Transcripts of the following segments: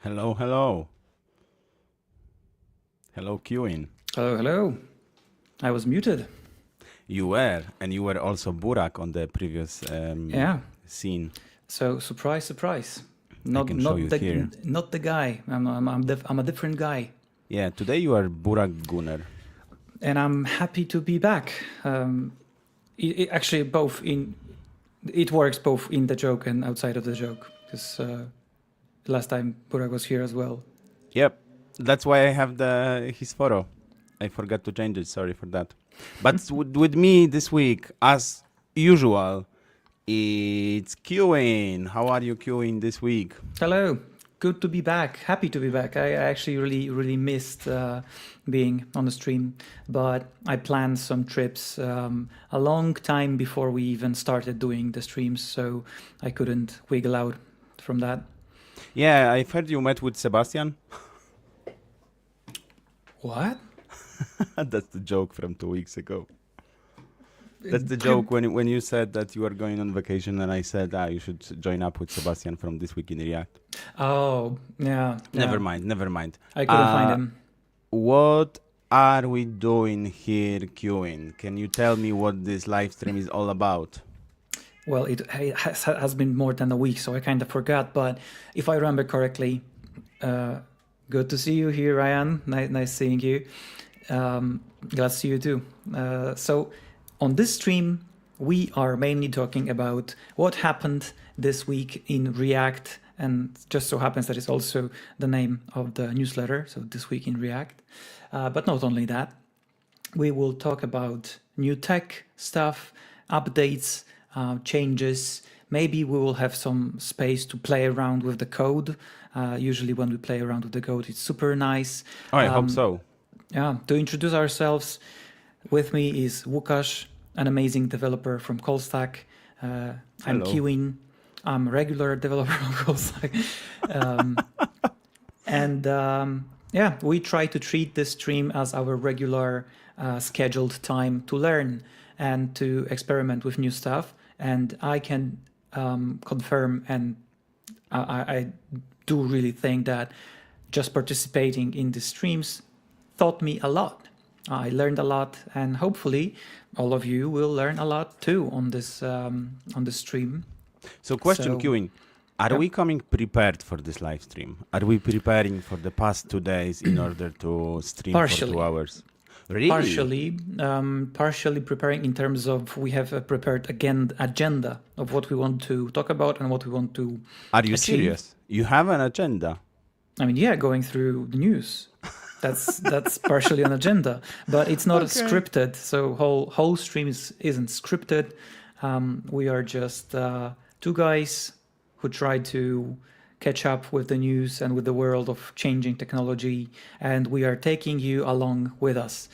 Hello, hello. Hello, queuing. Hello, hello. I was muted. You were, and you were also Burak on the previous Yeah. scene. So surprise, surprise. I can show you here. Not the guy. I'm a different guy, Yeah, today you are Burak Gunnar. and I'm happy to be back. Actually, it works both in the joke and outside of the joke. Because last time Burak was here as well. Yep, that's why I have his photo. I forgot to change it. Sorry for that. But with me this week, as usual, it's queuing. How are you queuing this week? Hello. Good to be back. Happy to be back. I actually really missed being on the stream, but I planned some trips a long time before we even started doing the streams, so I couldn't wiggle out from that. Yeah, I've heard you met with Sebastian. What? That's the joke from 2 weeks ago. That's the joke when you said that you were going on vacation, and I said, you should join up with Sebastian from This Week in React. Oh, yeah. Never mind. I couldn't find him. What are we doing here queuing? Can you tell me what this live stream is all about? Well, it has been more than a week, so I kind of forgot. But if I remember correctly, good to see you here, Ryan. Nice seeing you. Glad to see you too. So on this stream, we are mainly talking about what happened this week in React, and just so happens that it's also the name of the newsletter, so This Week in React. But not only that, we will talk about new tech stuff, updates, changes. Maybe we will have some space to play around with the code. Usually when we play around with the code, it's super nice. Oh, I hope so. Yeah, to introduce ourselves, with me is Łukasz, an amazing developer from Callstack. I'm Hello. queuing. I'm a regular developer from Callstack. Yeah, we try to treat this stream as our regular scheduled time to learn and to experiment with new stuff. And I can confirm, and I do really think that just participating in the streams taught me a lot. I learned a lot, and hopefully all of you will learn a lot too on this stream. So question So- queuing. Are Yeah. we coming prepared for this live stream? Are we preparing for the past 2 days in order to stream Partially. for 2 hours? Really? Partially preparing in terms of we have a prepared agenda of what we want to talk about and what we want to Are you achieve. serious? You have an agenda? I mean, yeah, going through the news. That's partially an agenda, but it's not Okay. scripted. So whole stream isn't scripted. We are just two guys who try to catch up with the news and with the world of changing technology, and we are taking you along with us.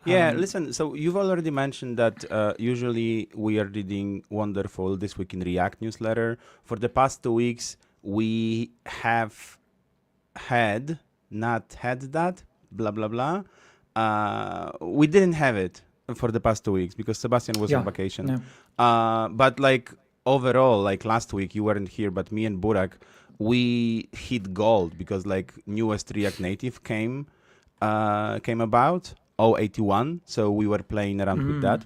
Yeah, listen, so you've already mentioned that usually we are reading wonderful This Week in React newsletter. For the past 2 weeks, we have not had that, blah, blah, blah. We didn't have it for the past 2 weeks because Sebastian was on vacation. Yeah. But like overall, like last week, you weren't here, but me and Burak, we hit gold because like newest React Native came about, 081. So we were playing around with that.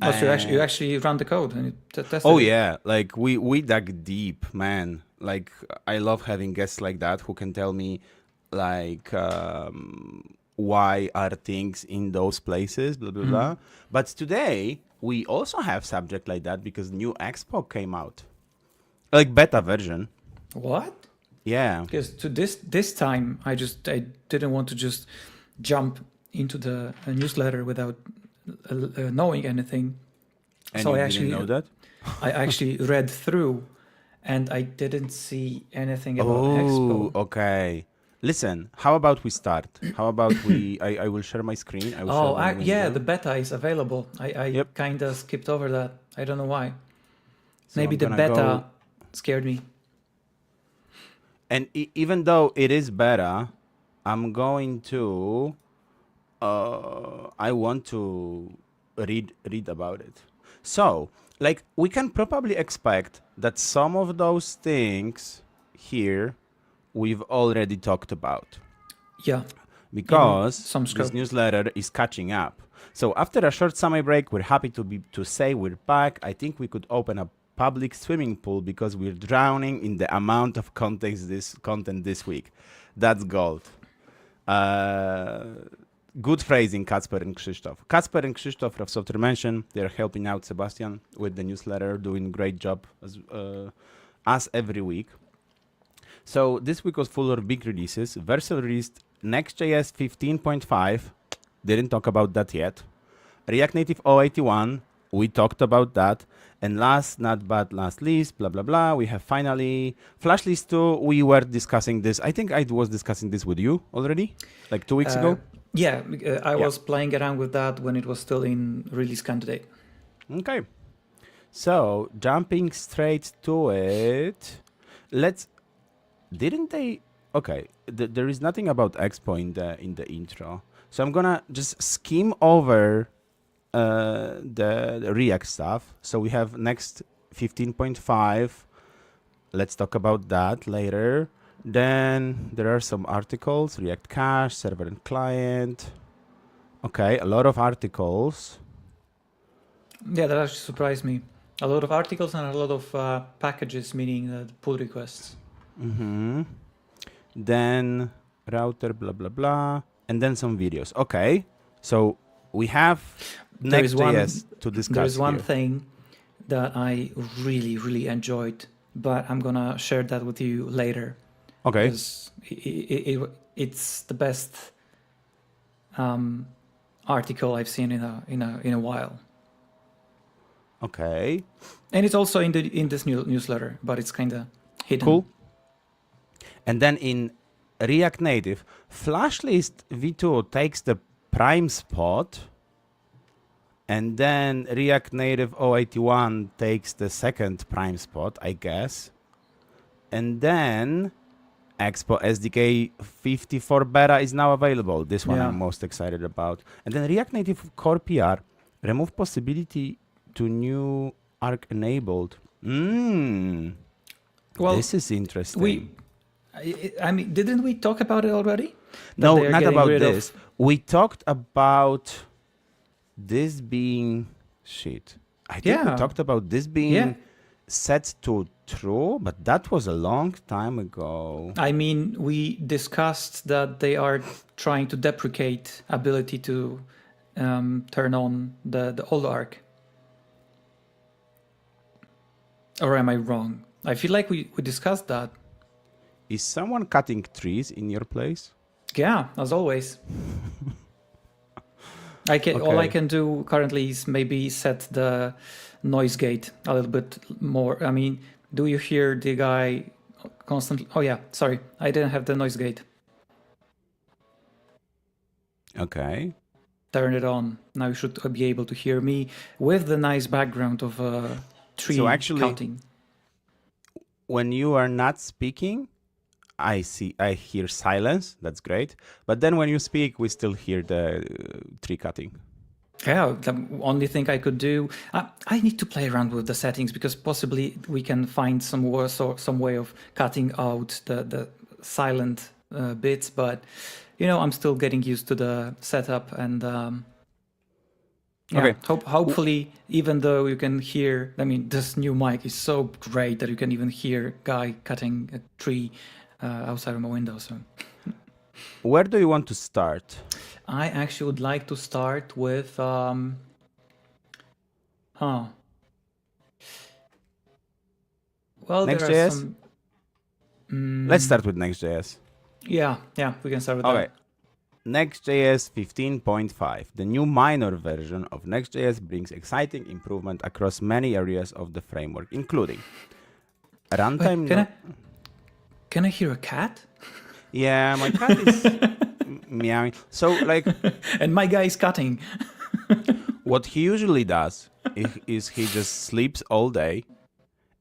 Oh, so you actually ran the code and you tested Oh it? yeah, like we dug deep, man. Like I love having guests like that who can tell me like why are things in those places, blah blah blah. But today we also have subject like that because new Expo came out, like beta version. What? Yeah. Because to this time, I didn't want to just jump into the newsletter without knowing anything. And So you I actually didn't know that? I actually read through, and I didn't see anything about Oh, Expo. okay. Listen, how about we start? How about I will share my screen. I will share my window. Yeah, the beta is available. I Yep. kind of skipped over that. I don't know why. So Maybe I'm the gonna beta go- scared me. And even though it is beta, I'm going to. I want to read about it. So, like, we can probably expect that some of those things here we've already talked about. Yeah. Because some scope. this newsletter is catching up. So after a short summer break, we're happy to say we're back. I think we could open a public swimming pool because we're drowning in the amount of content this week. That's gold. Good phrasing, Kacper and Krzysztof. Kacper and Krzysztof from Software Mention, they're helping out Sebastian with the newsletter, doing great job as every week. So this week was full of big releases. Vercel released Next.js 15.5. Didn't talk about that yet. React Native 081. We talked about that. And last but not least, blah, blah, blah. We have finally FlashList 2. We were discussing this. I think I was discussing this with you already, like 2 weeks ago. Yeah, I was playing around with that when it was still in release candidate. Okay. So jumping straight to it, didn't they? Okay, there is nothing about Expo in the intro, so I'm gonna just skim over the React stuff. So we have Next 15.5. Let's talk about that later. Then there are some articles: React Cache, server and client. Okay, a lot of articles. Yeah, that actually surprised me. A lot of articles and a lot of packages, meaning pull requests. Mm-hmm. Then router, blah, blah, blah. And then some videos. Okay. So we have Next.js to discuss. There is one here. thing that I really, really enjoyed, but I'm going to share that with you later. Okay. Because it's the best article I've seen in a while. Okay. And it's also in this newsletter, but it's kind of hidden. Cool. And then in React Native, FlashList v2 takes the prime spot, and then React Native 081 takes the second prime spot, I guess. And then Expo SDK 54 beta is now available. This one I'm most excited about. And then React Native Core PR remove possibility to new arc enabled. Well, this is interesting. I mean, didn't we talk about it already? No, not about this. We talked about this being shit. I think we talked about this being set to true, but that was a long time ago. I mean, we discussed that they are trying to deprecate ability to turn on the old arc. Or am I wrong? I feel like we discussed that. Is someone cutting trees in your place? Yeah, as always. All I can do currently is maybe set the noise gate a little bit more. I mean, do you hear the guy constantly? Oh yeah, sorry, I didn't have the noise gate. Okay. Turn it on. Now you should be able to hear me with the nice background of tree counting. When you are not speaking, I hear silence. That's great. But then when you speak, we still hear the tree cutting. Yeah, the only thing I could do, I need to play around with the settings because possibly we can find some way of cutting out the silent bits. But I'm still getting used to the setup, and hopefully, even though you can hear, I mean, this new mic is so great that you can even hear guy cutting a tree outside of my window. So, where do you want to start? I actually would like to start with Well, Next.js? Let's start with Next.js. Yeah, we can start with that. Okay. Next.js 15.5. The new minor version of Next.js brings exciting improvement across many areas of the framework, including runtime. Can I hear a cat? Yeah, my cat is meowing. So, and my guy is cutting. What he usually does is he just sleeps all day,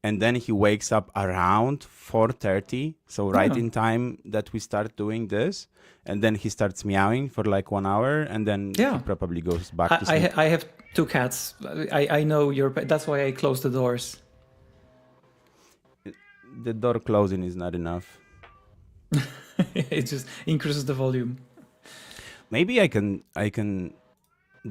and then he wakes up around 4:30, so right in time that we start doing this, and then he starts meowing for like 1 hour, and then he probably goes back to sleep. I have 2 cats. I know that's why I close the doors. The door closing is not enough. It just increases the volume. Maybe I can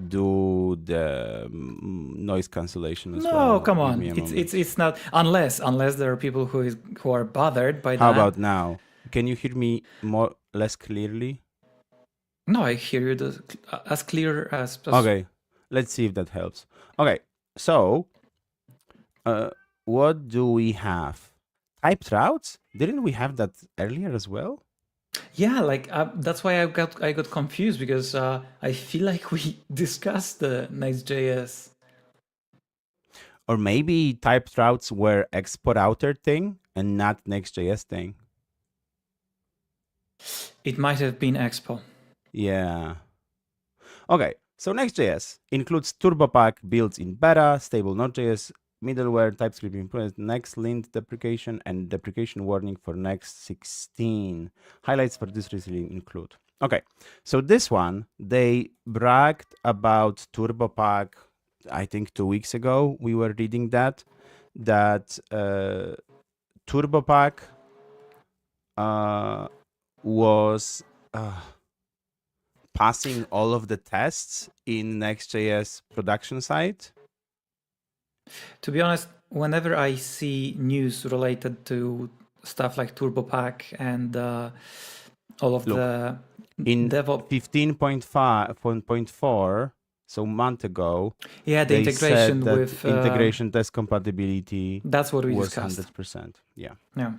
do the noise cancellation as well. No, come Give on. me a It's moment. it's not unless there are people who are bothered by How that. about now? Can you hear me less clearly? No, I hear you as clear as Okay, let's see if that helps. Okay, so what do we have? Typed routes? Didn't we have that earlier as well? Yeah, like that's why I got confused because I feel like we discussed the Next.js. Or maybe typed routes were export outer thing and not Next.js thing. It might have been Expo. Yeah. Okay, so Next.js includes TurboPack builds in beta, stable Node.js, middleware, TypeScript improvements, Next lint deprecation, and deprecation warning for Next 16. Highlights for this release include. Okay, so this one, they bragged about TurboPack, I think 2 weeks ago. We were reading that TurboPack was passing all of the tests in Next.js production site. To be honest, whenever I see news related to stuff like TurboPack and all of the In DevOps, 15.5.4, so a month ago, yeah, the they integration said that with integration test compatibility that's what we was discussed. 100%. Yeah. Yeah.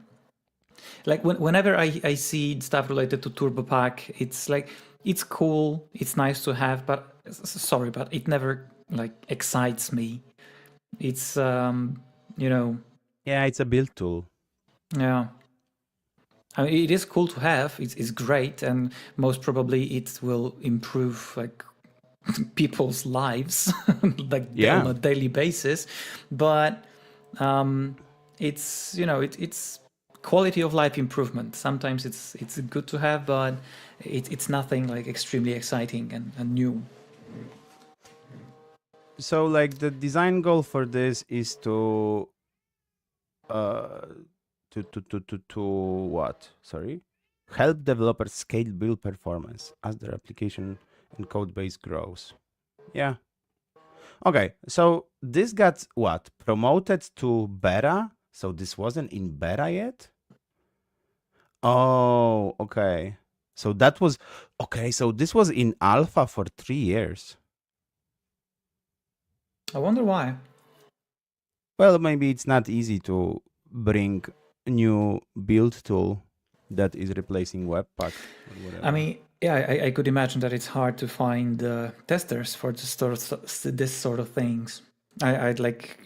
Like whenever I see stuff related to TurboPack, it's like it's cool, it's nice to have, but sorry, but it never like excites me. It's Yeah, it's a build tool. yeah. I mean, it is cool to have. It's great, and most probably it will improve like people's lives, like Yeah. on a daily basis. But it's it's quality of life improvement. Sometimes it's good to have, but it's nothing like extremely exciting and new. So like the design goal for this is to what? Sorry? Help developers scale build performance as their application and code base grows. Yeah. Okay, so this got what? Promoted to beta? So this wasn't in beta yet? Oh, okay. So that was okay, so this was in alpha for 3 years. I wonder why. Well, maybe it's not easy to bring a new build tool that is replacing Webpack or whatever. I mean, yeah, I could imagine that it's hard to find testers for this sort of things. I'd like,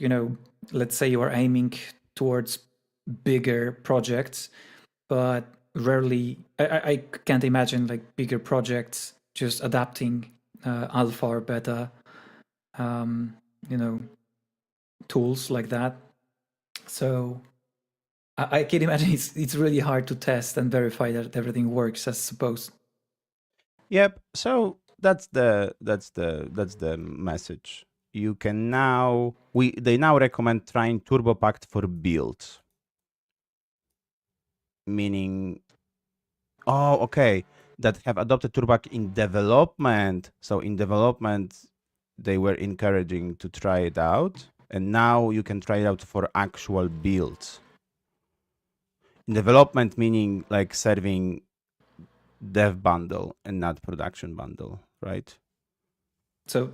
let's say you are aiming towards bigger projects, but rarely, I can't imagine like bigger projects just adapting alpha or beta, tools like that. So I can imagine it's really hard to test and verify that everything works as supposed. Yep. So that's the message. You can now they now recommend trying TurboPack for builds. Meaning okay, that have adopted TurboPack in development. So in development they were encouraging to try it out, and now you can try it out for actual builds. In development meaning like serving dev bundle and not production bundle, right? So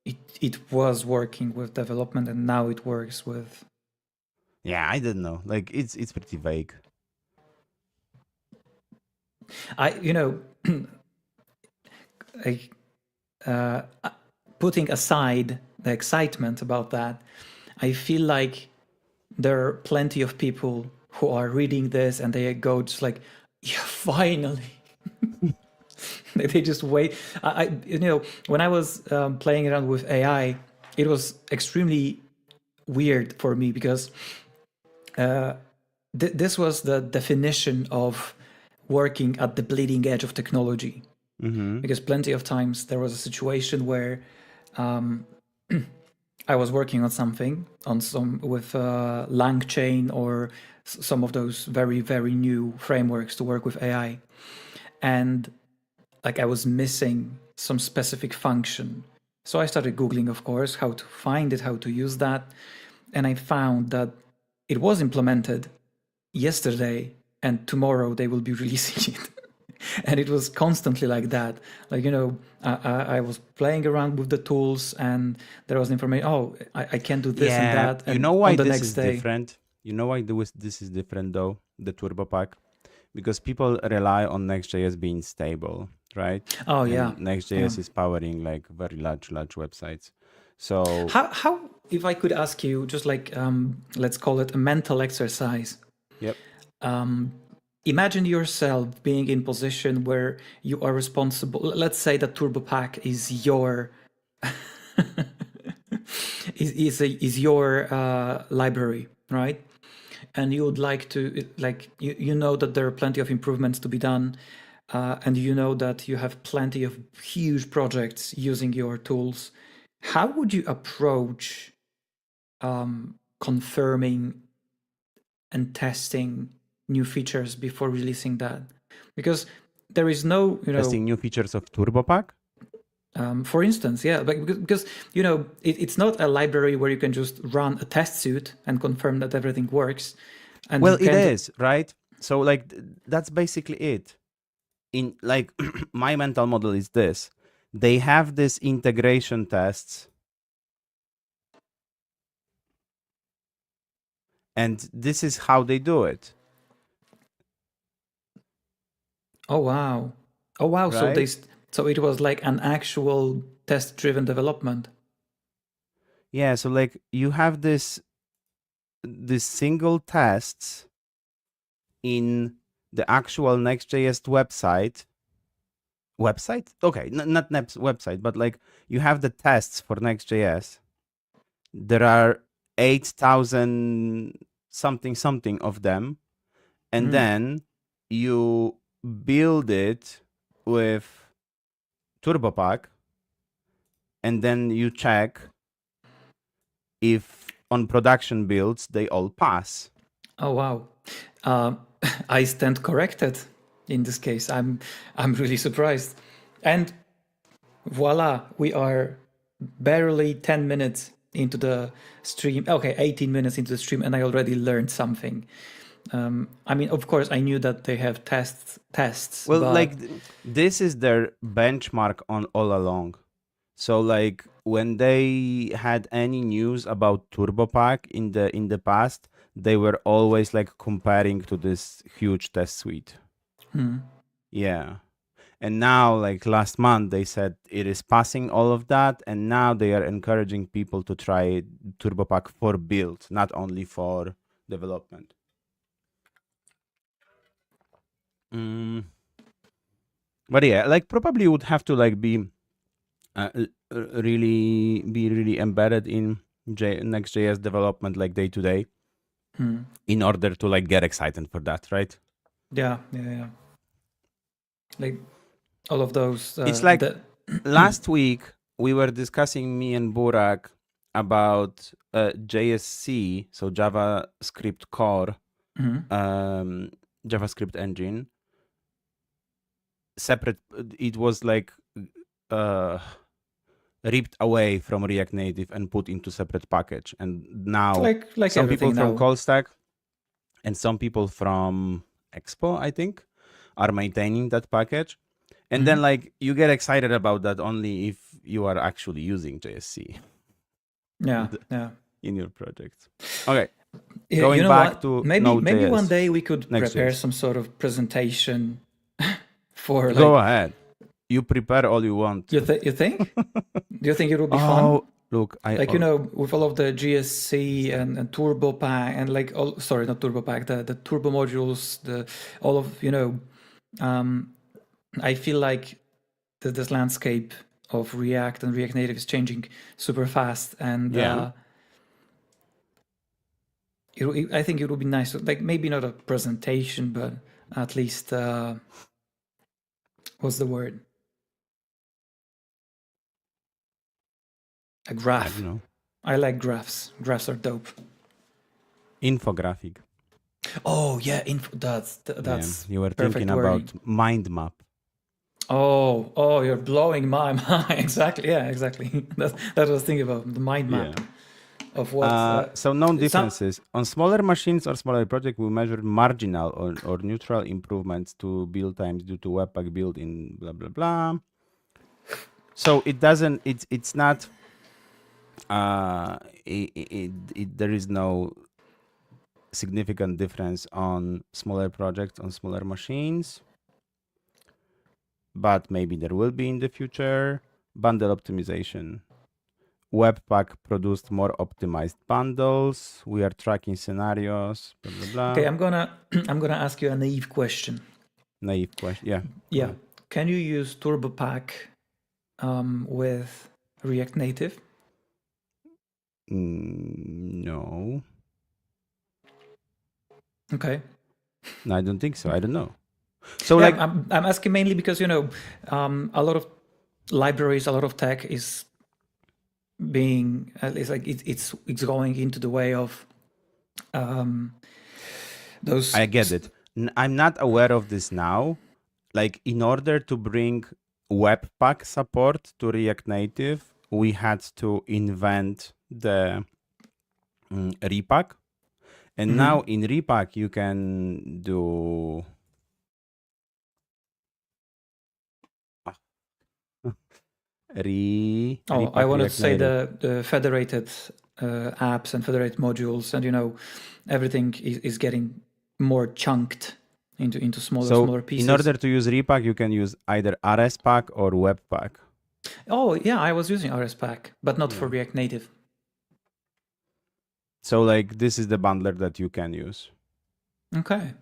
it was working with development and now it works with. Yeah, I don't know. Like it's pretty vague. Like, putting aside the excitement about that, I feel like there are plenty of people who are reading this and they go just like, yeah, finally. They just wait. When I was playing around with AI, it was extremely weird for me because this was the definition of working at the bleeding edge of technology. Because plenty of times there was a situation where I was working on something with LangChain or some of those very, very new frameworks to work with AI. And like I was missing some specific function. So I started Googling, of course, how to find it, how to use that. And I found that it was implemented yesterday and tomorrow they will be releasing it. And it was constantly like that. Like, I was playing around with the tools and there was information, I can do this and that. And you know why on the this next is day, different? You know why this is different though, the TurboPack? Because people rely on Next.js being stable, right? oh And yeah. Next.js is powering like very large websites. So How if I could ask you, just like let's call it a mental exercise. yep. Imagine yourself being in position where you are responsible. Let's say that TurboPack is your is your library, right? And you would like to you know that there are plenty of improvements to be done, and you know that you have plenty of huge projects using your tools. How would you approach confirming and testing new features before releasing that? Because there is no, Testing new features of TurboPack? for instance, yeah, because it's not a library where you can just run a test suite and confirm that everything works. And Well, it is, right? So like that's basically it. In like my mental model is this. They have this integration tests, and this is how they do it. Oh wow. Oh wow. Right? So it was like an actual test-driven development. Yeah, so like you have this single tests in the actual Next.js website. Okay, not Next website, but like you have the tests for Next.js. There are 8,000 something of them, and then you build it with TurboPack, and then you check if on production builds they all pass. Oh wow. I stand corrected in this case. I'm really surprised. And voila, we are barely 10 minutes into the stream. Okay, 18 minutes into the stream, and I already learned something. I mean, of course, I knew that they have tests. Well, but like this is their benchmark on all along. So like when they had any news about TurboPack in the past, they were always like comparing to this huge test suite. Yeah. And now, like last month, they said it is passing all of that, and now they are encouraging people to try TurboPack for build, not only for development. But yeah, like probably would have to like be really embedded in Next.js development like day to day in order to like get excited for that, right? yeah. Like all of those. It's like last week we were discussing, me and Burak, about JSC, so JavaScript core, JavaScript engine. Separate, it was like ripped away from React Native and put into separate package. And now like some people from now. Callstack and some people from Expo, I think, are maintaining that package. And then like you get excited about that only if you are actually using JSC. Yeah. In your project. Okay. Yeah, Going back what? to maybe Node.js. one day we could prepare Next.js. some sort of presentation for like. Go ahead. You prepare all you want. You think? Do you think it would be fun? Look, Like with all of the GSC and TurboPack and like sorry, not TurboPack, the turbo modules, all of I feel like this landscape of React and React Native is changing super fast, and yeah. I think it would be nice, like maybe not a presentation, but at least what's the word? A graph. I don't know. I like graphs. Graphs are dope. Infographic. Oh yeah, that's Yeah, you were perfect thinking wording. about mind map. Oh, you're blowing my mind. Exactly. Yeah, exactly. That was thinking about the mind map of what. So known some differences. On smaller machines or smaller projects, we measured marginal or neutral improvements to build times due to Webpack build in blah, blah, blah. So it doesn't, it's not, there is no significant difference on smaller projects on smaller machines, but maybe there will be in the future. Bundle optimization. Webpack produced more optimized bundles. We are tracking scenarios. Blah blah blah. Okay, I'm gonna ask you a naive question. Naive question. Yeah. Yeah, can you use TurboPack with React Native? No. Okay. No, I don't think so. I don't know. So Yeah, like, I'm asking mainly because a lot of libraries, a lot of tech is being it's like it's going into the way of those. I get it. I'm not aware of this now. Like, in order to bring Webpack support to React Native, we had to invent the repack. And now in repack, you can do I wanted to say the federated apps and federated modules, and everything is getting more chunked into smaller pieces. In order to use repack, you can use either RSPack or Webpack. Oh yeah, I was using RSPack, but not for React Native. So like this is the bundler that you can use. Okay.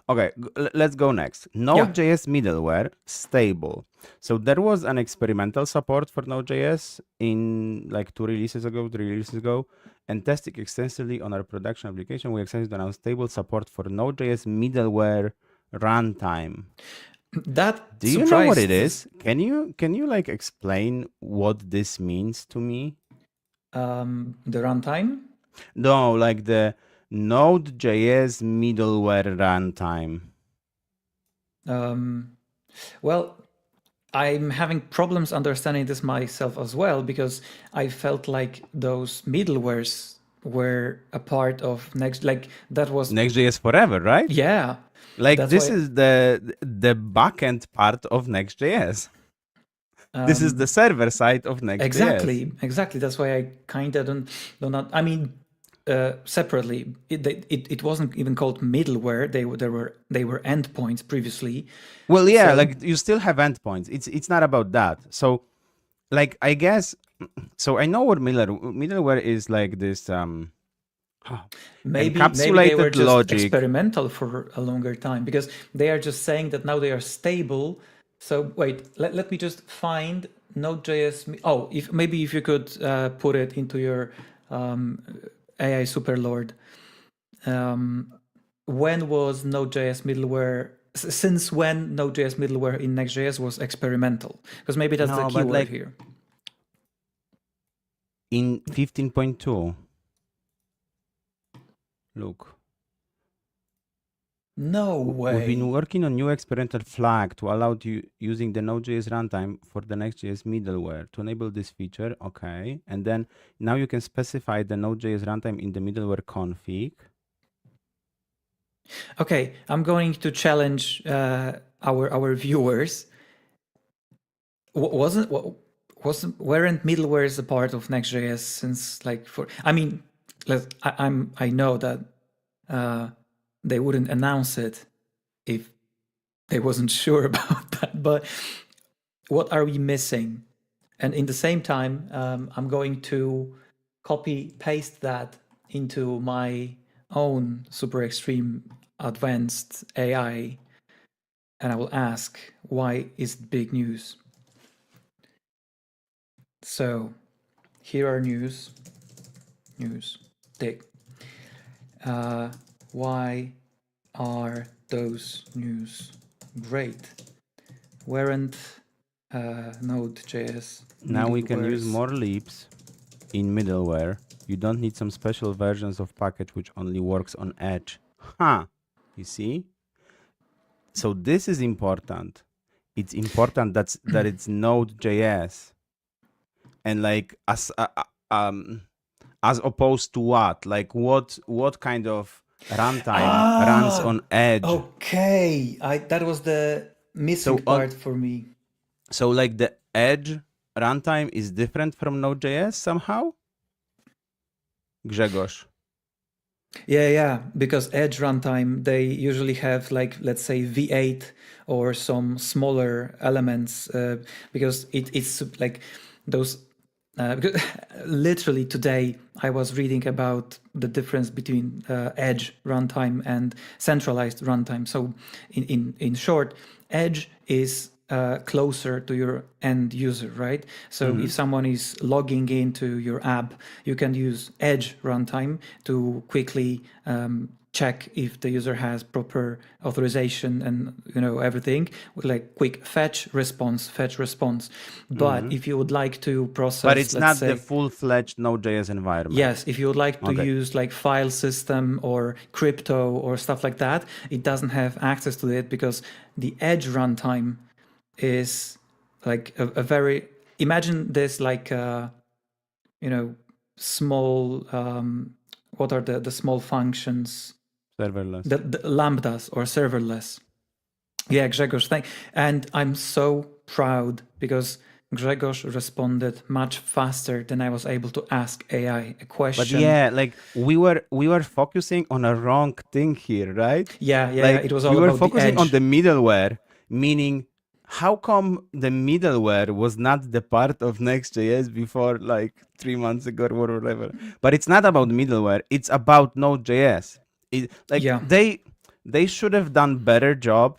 Okay, let's go next. Node.js middleware, stable. So there was an experimental support for Node.js in like 3 releases ago, and testing extensively on our production application. We extended to announce stable support for Node.js middleware runtime. Do you know what it is? Can you like explain what this means to me? The runtime? No, like the Node.js middleware runtime. Well, I'm having problems understanding this myself as well, because I felt like those middlewares were a part of that was Next.js forever, right? Yeah. Like this is the backend part of Next.js. This is the server side of Next.js. Exactly. That's why I kind of don't. I mean, separately, it wasn't even called middleware. They were endpoints previously. Well, yeah, so, like you still have endpoints. It's not about that. So, like I guess, so I know what middleware is, like this maybe encapsulated they were just logic. Experimental for a longer time, because they are just saying that now they are stable. So wait, let me just find Node.js. Oh, if you could put it into your AI Superlord. When was Node.js middleware? Since when Node.js middleware in Next.js was experimental? Because maybe that's the keyword here. In 15.2. Look. No way. We've been working on new experimental flag to allow you using the Node.js runtime for the Next.js middleware. To enable this feature, okay. And then now you can specify the Node.js runtime in the middleware config. Okay, I'm going to challenge our viewers. Weren't middlewares a part of Next.js since I mean, I know that they wouldn't announce it if they wasn't sure about that, but what are we missing? And in the same time, I'm going to copy paste that into my own super extreme advanced AI, and I will ask, why is it big news? So here are news, dig. Why are those news great? Weren't Node.js now we can use more leaps. in middleware. You don't need some special versions of package which only works on Edge. Huh. You see? So this is important. It's important that it's Node.js. And like as opposed to what? Like what kind of runtime runs on Edge? Okay, that was the missing part for me. So like the Edge runtime is different from Node.js somehow? Grzegorz. Yeah, because Edge runtime, they usually have like, let's say V8 or some smaller elements, because it's like those, because literally today I was reading about the difference between Edge runtime and centralized runtime. So in short, Edge is closer to your end user, right? So if someone is logging into your app, you can use Edge runtime to quickly check if the user has proper authorization and everything, with like quick fetch response. But if you would like to process, but it's not the full-fledged Node.js environment. Yes, if you would like to use like file system or crypto or stuff like that, it doesn't have access to it, because the Edge runtime is like a very, imagine this like small what are the small functions? Serverless. The lambdas or serverless. Yeah, Grzegorz, and I'm so proud because Grzegorz responded much faster than I was able to ask AI a question. But yeah, like we were focusing on a wrong thing here, right? Yeah, like it was all about the Edge. We were focusing on the middleware, meaning how come the middleware was not the part of Next.js before like 3 months ago or whatever? But it's not about middleware, it's about Node.js. They should have done better job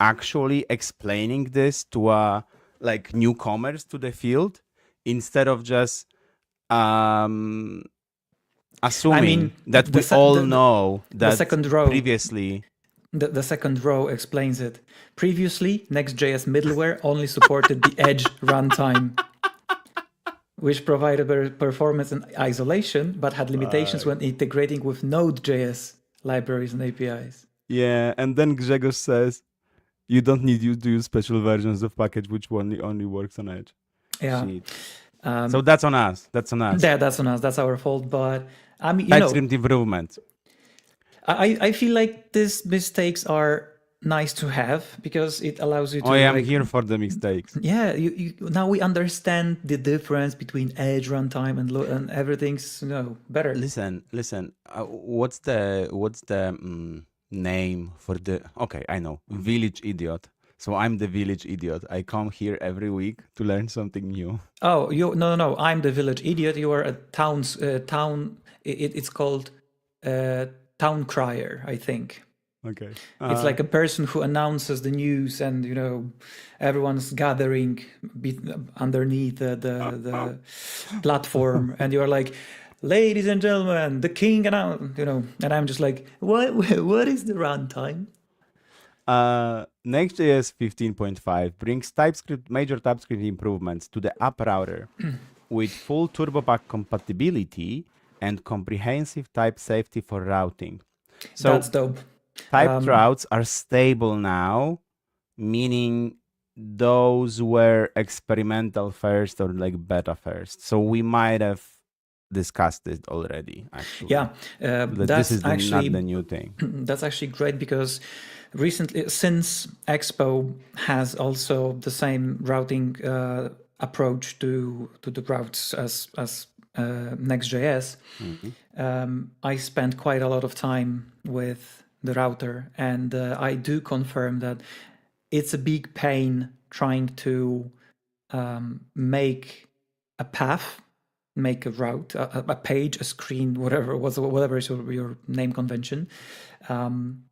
actually explaining this to like newcomers to the field, instead of just assuming that we all know that the second row, previously. The second row explains it. Previously, Next.js middleware only supported the Edge runtime, which provided performance and isolation, but had limitations when integrating with Node.js libraries and APIs. Yeah, and then Grzegorz says, you don't need to use special versions of package which only works on Edge. Yeah. So that's on us. Yeah, that's on us. That's our fault. But I mean, TypeScript improvement. I feel like these mistakes are nice to have because it allows you to. I'm here for the mistakes. Yeah, now we understand the difference between Edge runtime and everything's better. Listen. What's the name for the? Okay, I know. Village idiot. So I'm the village idiot. I come here every week to learn something new. Oh, no. I'm the village idiot. You are a town. It's called town crier, I think. Okay. It's like a person who announces the news, and everyone's gathering underneath the platform, and you're like, ladies and gentlemen, the king announced, and I'm just like, what is the runtime? Next.js 15.5 brings major TypeScript improvements to the app router with full TurboPack compatibility and comprehensive type safety for routing. So that's dope. Typed routes are stable now, meaning those were experimental first or like beta first. So we might have discussed it already, actually. Yeah, this is not the new thing. That's actually great because recently, since Expo has also the same routing approach to the routes as Next.js, I spent quite a lot of time with the router, and I do confirm that it's a big pain trying to make a path, make a route, a page, a screen, whatever is your name convention, and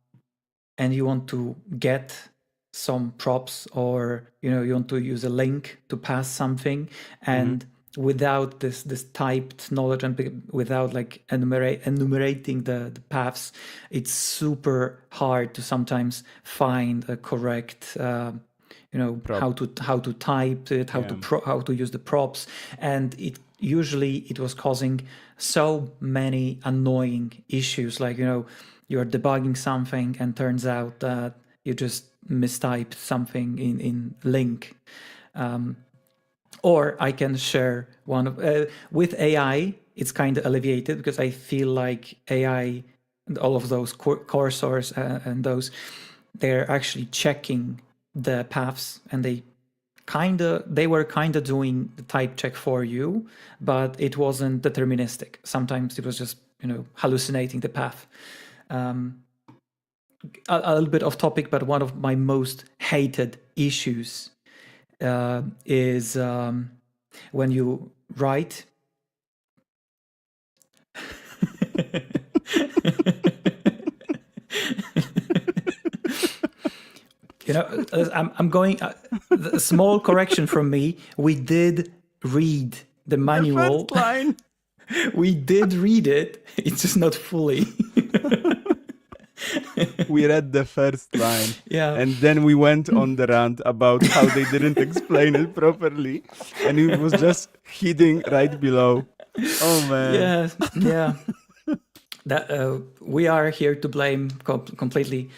you want to get some props, or you want to use a link to pass something, and without this typed knowledge and without like enumerating the paths, it's super hard to sometimes find a correct how to type it, how to use the props, and it usually it was causing so many annoying issues, like, you're debugging something and turns out that you just mistyped something in link. Or I can share one of with AI. It's kind of alleviated because I feel like AI and all of those cursors and those, they're actually checking the paths, and they were kind of doing the type check for you, but it wasn't deterministic. Sometimes it was just hallucinating the path. A little bit off topic, but one of my most hated issues is when you write. I'm going. A small correction from me. We did read the manual. The first line. We did read it. It's just not fully. We read the first line. Yeah. And then we went on the rant about how they didn't explain it properly. And it was just hidden right below. Oh, man. Yeah. That we are here to blame completely.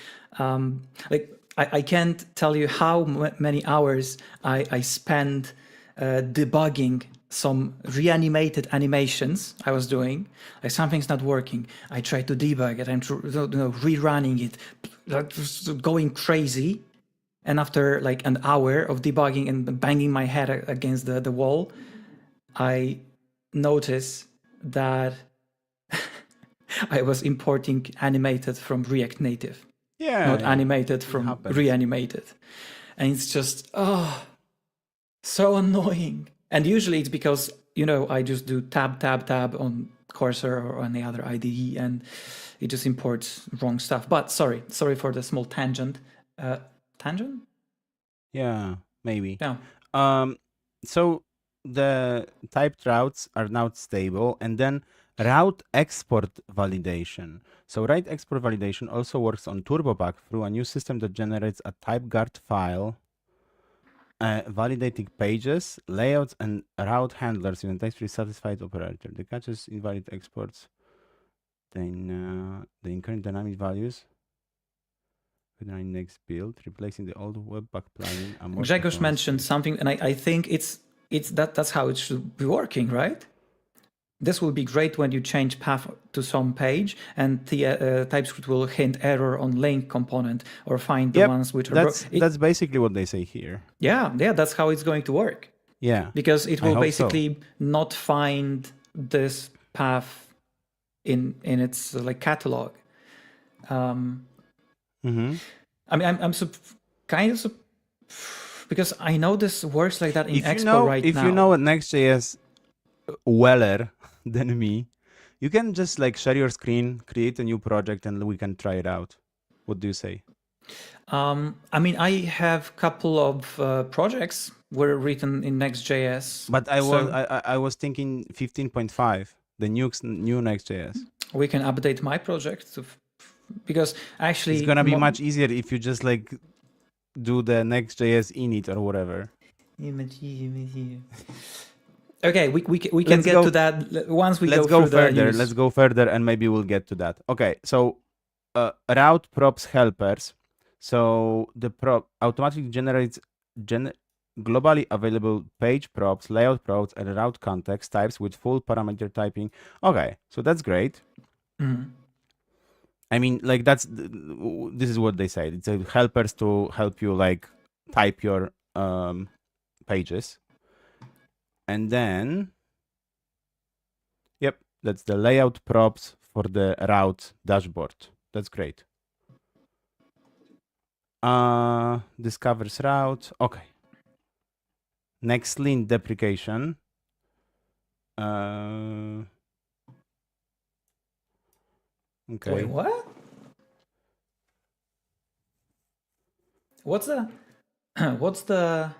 I can't tell you how many hours I spent debugging some reanimated animations I was doing. Like, something's not working. I try to debug it. I'm rerunning it, going crazy. And after like an hour of debugging and banging my head against the wall, I notice that I was importing animated from React Native. Yeah. Not animated from reanimated. And it's just, so annoying. And usually it's because, I just do tab on Cursor or any other IDE, and it just imports wrong stuff. But sorry for the small tangent. Tangent? Yeah, maybe. Yeah. So the typed routes are now stable, and then route export validation. So route export validation also works on TurboPack through a new system that generates a typeguard file validating pages, layouts, and route handlers in a text-free satisfied operator. The catches invalid exports. Then the incurring dynamic values with our next build, replacing the old Webpack plugin. Grzegorz mentioned something, and I think that's how it should be working, right? This will be great when you change path to some page, and the TypeScript will hint error on link component or find the ones which are. That's basically what they say here. Yeah, that's how it's going to work. Yeah, because it will basically not find this path in its like catalog. I mean, I'm kind of because I know this works like that in Expo now. If you know Next.js weller than me, you can just like share your screen, create a new project, and we can try it out. What do you say? I mean, I have a couple of projects were written in Next.js. But I was thinking 15.5, the new Next.js. We can update my project because actually it's gonna be much easier if you just like do the Next.js init or whatever. Okay, we can get to that once we go further. Let's go further, and maybe we'll get to that. Okay, so route props helpers. So the prop automatically generates globally available page props, layout props, and route context types with full parameter typing. Okay, so that's great. I mean, like this is what they say. It's helpers to help you like type your pages. And then, yep, that's the layout props for the route dashboard. That's great. Discovers route. Okay. Next link deprecation. Okay. Wait, what? What's the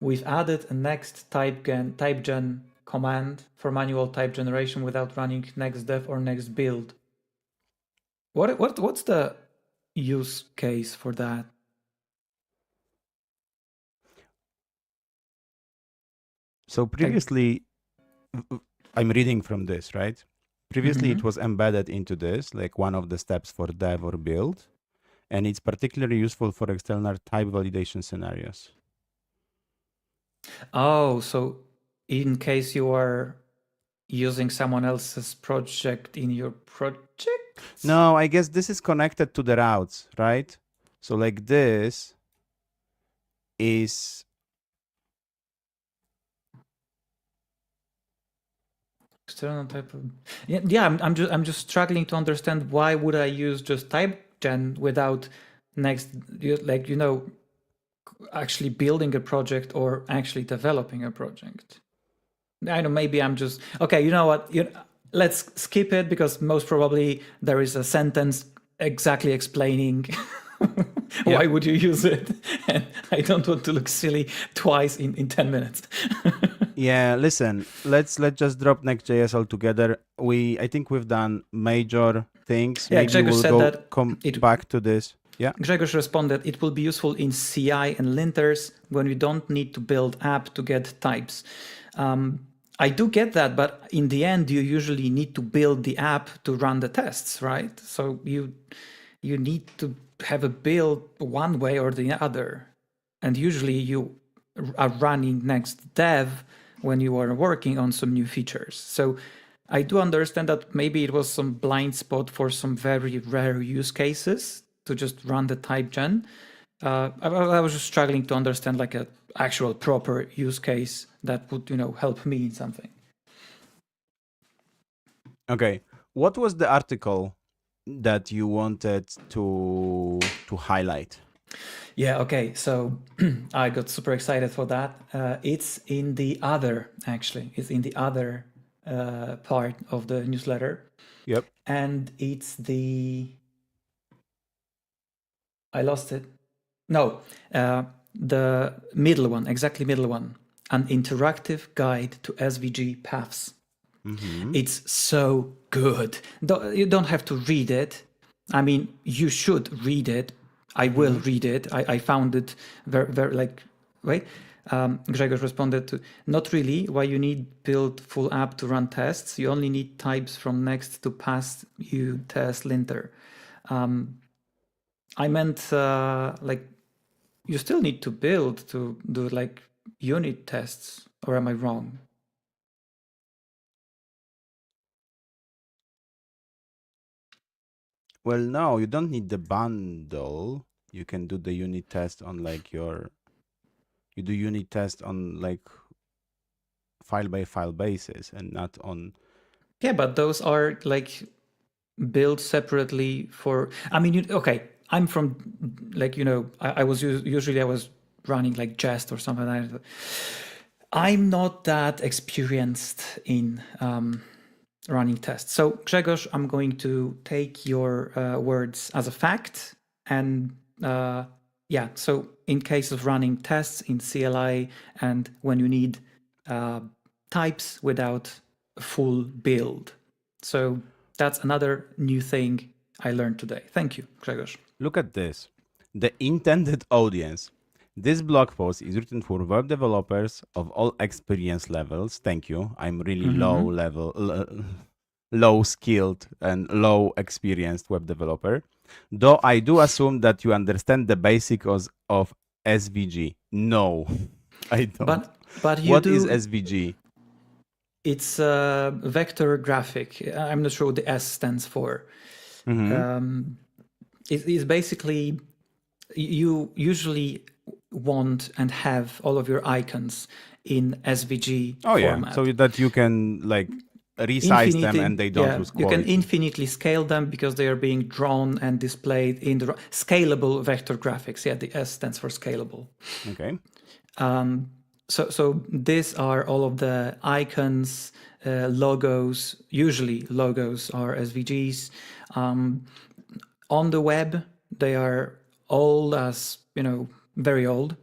we've added a next type gen command for manual type generation without running next dev or next build. What's the use case for that? So previously I'm reading from this, right? Previously, Mm-hmm. it was embedded into this, like one of the steps for dev or build, and it's particularly useful for external type validation scenarios. Oh, so in case you are using someone else's project in your project? No, I guess this is connected to the routes, right? So like this is External type of yeah. I'm just struggling to understand why would I use just type gen without next like actually building a project or actually developing a project. I know maybe I'm just okay. You know what? Let's skip it because most probably there is a sentence exactly explaining yeah. why would you use it, and I don't want to look silly twice in 10 minutes. Yeah, listen, let's just drop Next.js altogether. I think we've done major things. Yeah, Maybe Grzegorz we'll said go that come it back to this. Yeah. Grzegorz responded, it will be useful in CI and linters when we don't need to build app to get types. I do get that, but in the end, you usually need to build the app to run the tests, right? So you need to have a build one way or the other. And usually you are running next dev when you are working on some new features. So I do understand that maybe it was some blind spot for some very rare use cases to just run the type gen. I was just struggling to understand like a actual proper use case that would help me in something. Okay. What was the article that you wanted to highlight? Yeah, okay. So I got super excited for that. It's in the other, actually. It's in the other part of the newsletter. Yep. And it's I lost it. No, the middle one, exactly middle one. An interactive guide to SVG paths. Mm-hmm. It's so good. You don't have to read it. I mean, you should read it. I will read it. I found it very, very right? Grzegorz responded to, not really. Why you need build full app to run tests? You only need types from Next to pass you test linter. I meant you still need to build to do like unit tests, or am I wrong? Well, no, you don't need the bundle. You can do the unit test on you do unit test on like file by file basis and not on. Yeah, but those are like built separately for. I mean, okay. I'm from I was usually I was running like Jest or something like that. I'm not that experienced in running tests. So Grzegorz, I'm going to take your words as a fact, and yeah. So in case of running tests in CLI, and when you need types without a full build, so that's another new thing I learned today. Thank you, Grzegorz. Look at this. The intended audience. This blog post is written for web developers of all experience levels. Thank you. I'm really low skilled and low experienced web developer. Though I do assume that you understand the basics of SVG. No, I don't. But you What do. is SVG? It's a vector graphic. I'm not sure what the S stands for. It's basically you usually want and have all of your icons in SVG Oh yeah, format. so that you can like resize them and they don't lose you quality. can infinitely scale them because they are being drawn and displayed in the scalable vector graphics. Yeah, the S stands for scalable. Okay. So these are all of the icons, logos. Usually logos are SVGs. On the web, they are old as, very old.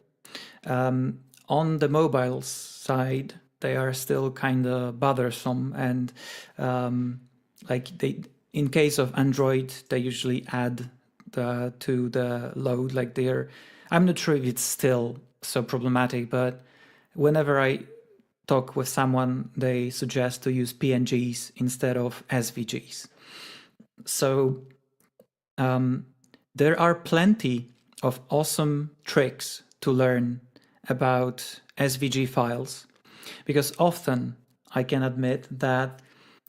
On the mobile side, they are still kind of bothersome, and in case of Android, they usually add to the load. I'm not sure if it's still so problematic, but whenever I talk with someone, they suggest to use PNGs instead of SVGs. So there are plenty of awesome tricks to learn about SVG files, because often I can admit that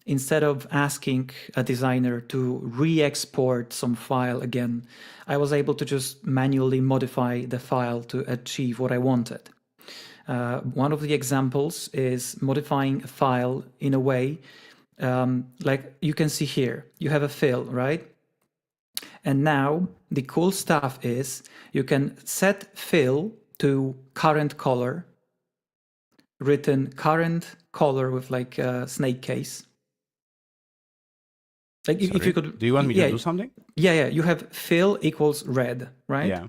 instead of asking a designer to re-export some file again, I was able to just manually modify the file to achieve what I wanted. One of the examples is modifying a file in a way, like you can see here, you have a fill, right? And now the cool stuff is you can set fill to current color, written current color with like a snake case. Like if you could, do you want me to do something? Yeah. You have fill equals red, right? Yeah.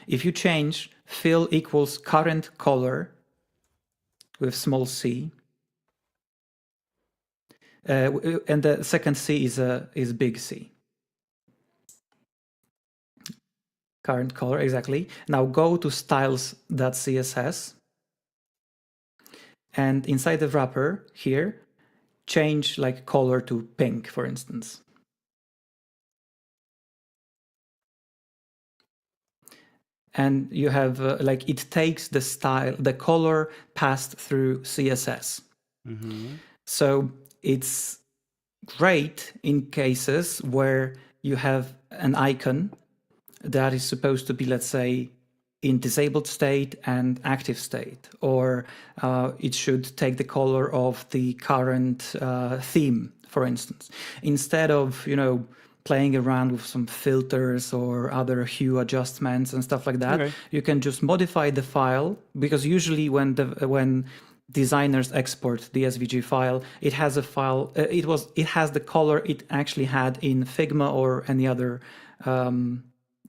If you change fill equals current color with small c, and the second c is big C. Current color, exactly. Now go to styles.css, and inside the wrapper here, change like color to pink, for instance. And you have like it takes the style, the color passed through CSS. So it's great in cases where you have an icon that is supposed to be, let's say, in disabled state and active state, or it should take the color of the current theme, for instance, instead of, you know, playing around with some filters or other hue adjustments and stuff like that. Okay. You can just modify the file, because usually when designers export the SVG file, it has a file. It has the color it actually had in Figma or any other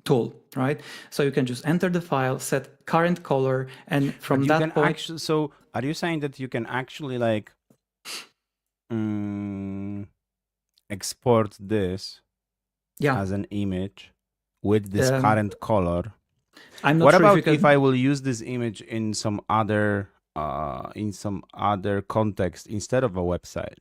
tool, right? So you can just enter the file, set current color, and from that point. Actually, so are you saying that you can actually like export this as an image with this current color? I'm not what sure about if I will use this image in some other context instead of a website?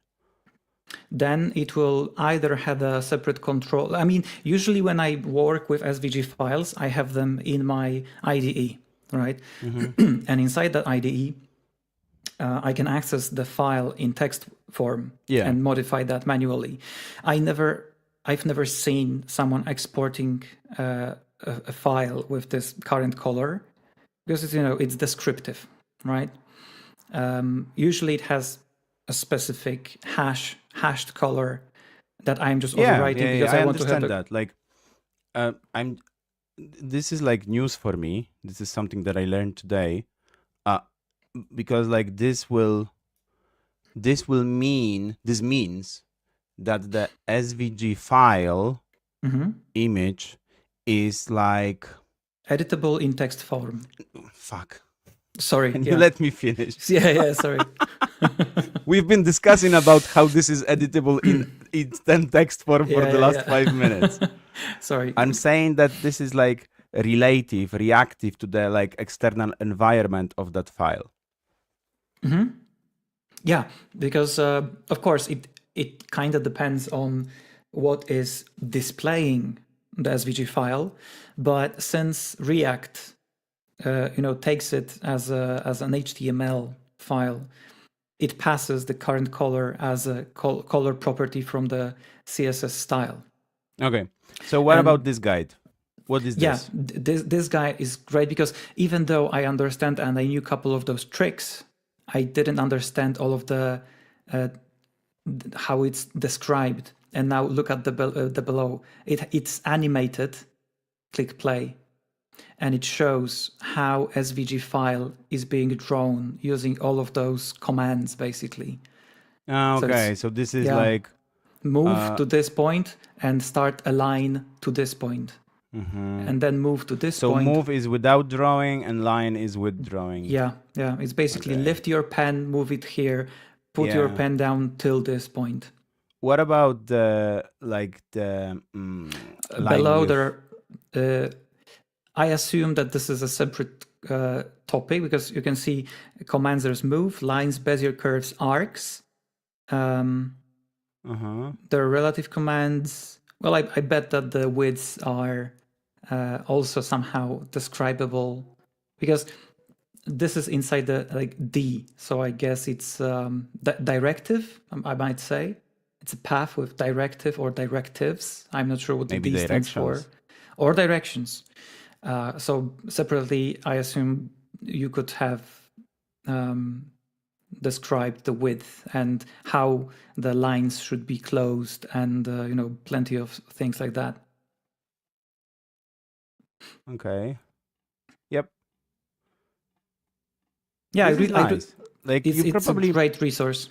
Then it will either have a separate control. I mean, usually when I work with SVG files, I have them in my IDE, right? And inside that IDE, I can access the file in text form and modify that manually. I've never seen someone exporting a file with this current color, because it's, you know, it's descriptive, right? Usually it has a specific hashed color that I'm just overwriting because I want to have that. Like, this is like news for me. This is something that I learned today, because like this means that the SVG file image is like editable in text form. Fuck. Sorry. Can you let me finish? Yeah, sorry. We've been discussing about how this is editable in text form for the last 5 minutes. Sorry. I'm saying that this is like reactive to the like external environment of that file. Yeah, because of course it kind of depends on what is displaying the SVG file, but since React takes it as an HTML file, it passes the current color as a color property from the CSS style. Okay, so what about this guide? What is this? Yeah, this guy is great, because even though I understand and I knew a couple of those tricks, I didn't understand all of the how it's described. And now look at the below. It's animated. Click play, and it shows how SVG file is being drawn using all of those commands, basically. Okay, so this is like move to this point and start a line to this point. And then move to this point. So move is without drawing and line is with drawing. Yeah. It's basically lift your pen, move it here, put your pen down till this point. What about the below there? I assume that this is a separate topic, because you can see commands. There's move, lines, bezier, curves, arcs. There are relative commands. Well, I bet that the widths are also somehow describable, because this is inside the D, so I guess it's directive, I might say. It's a path with directive or directives. I'm not sure what the Maybe D stands for. directions. Or directions. So separately, I assume you could have described the width and how the lines should be closed, and plenty of things like that. Okay. Yep. Yeah, This is nice. Like it's a great resource.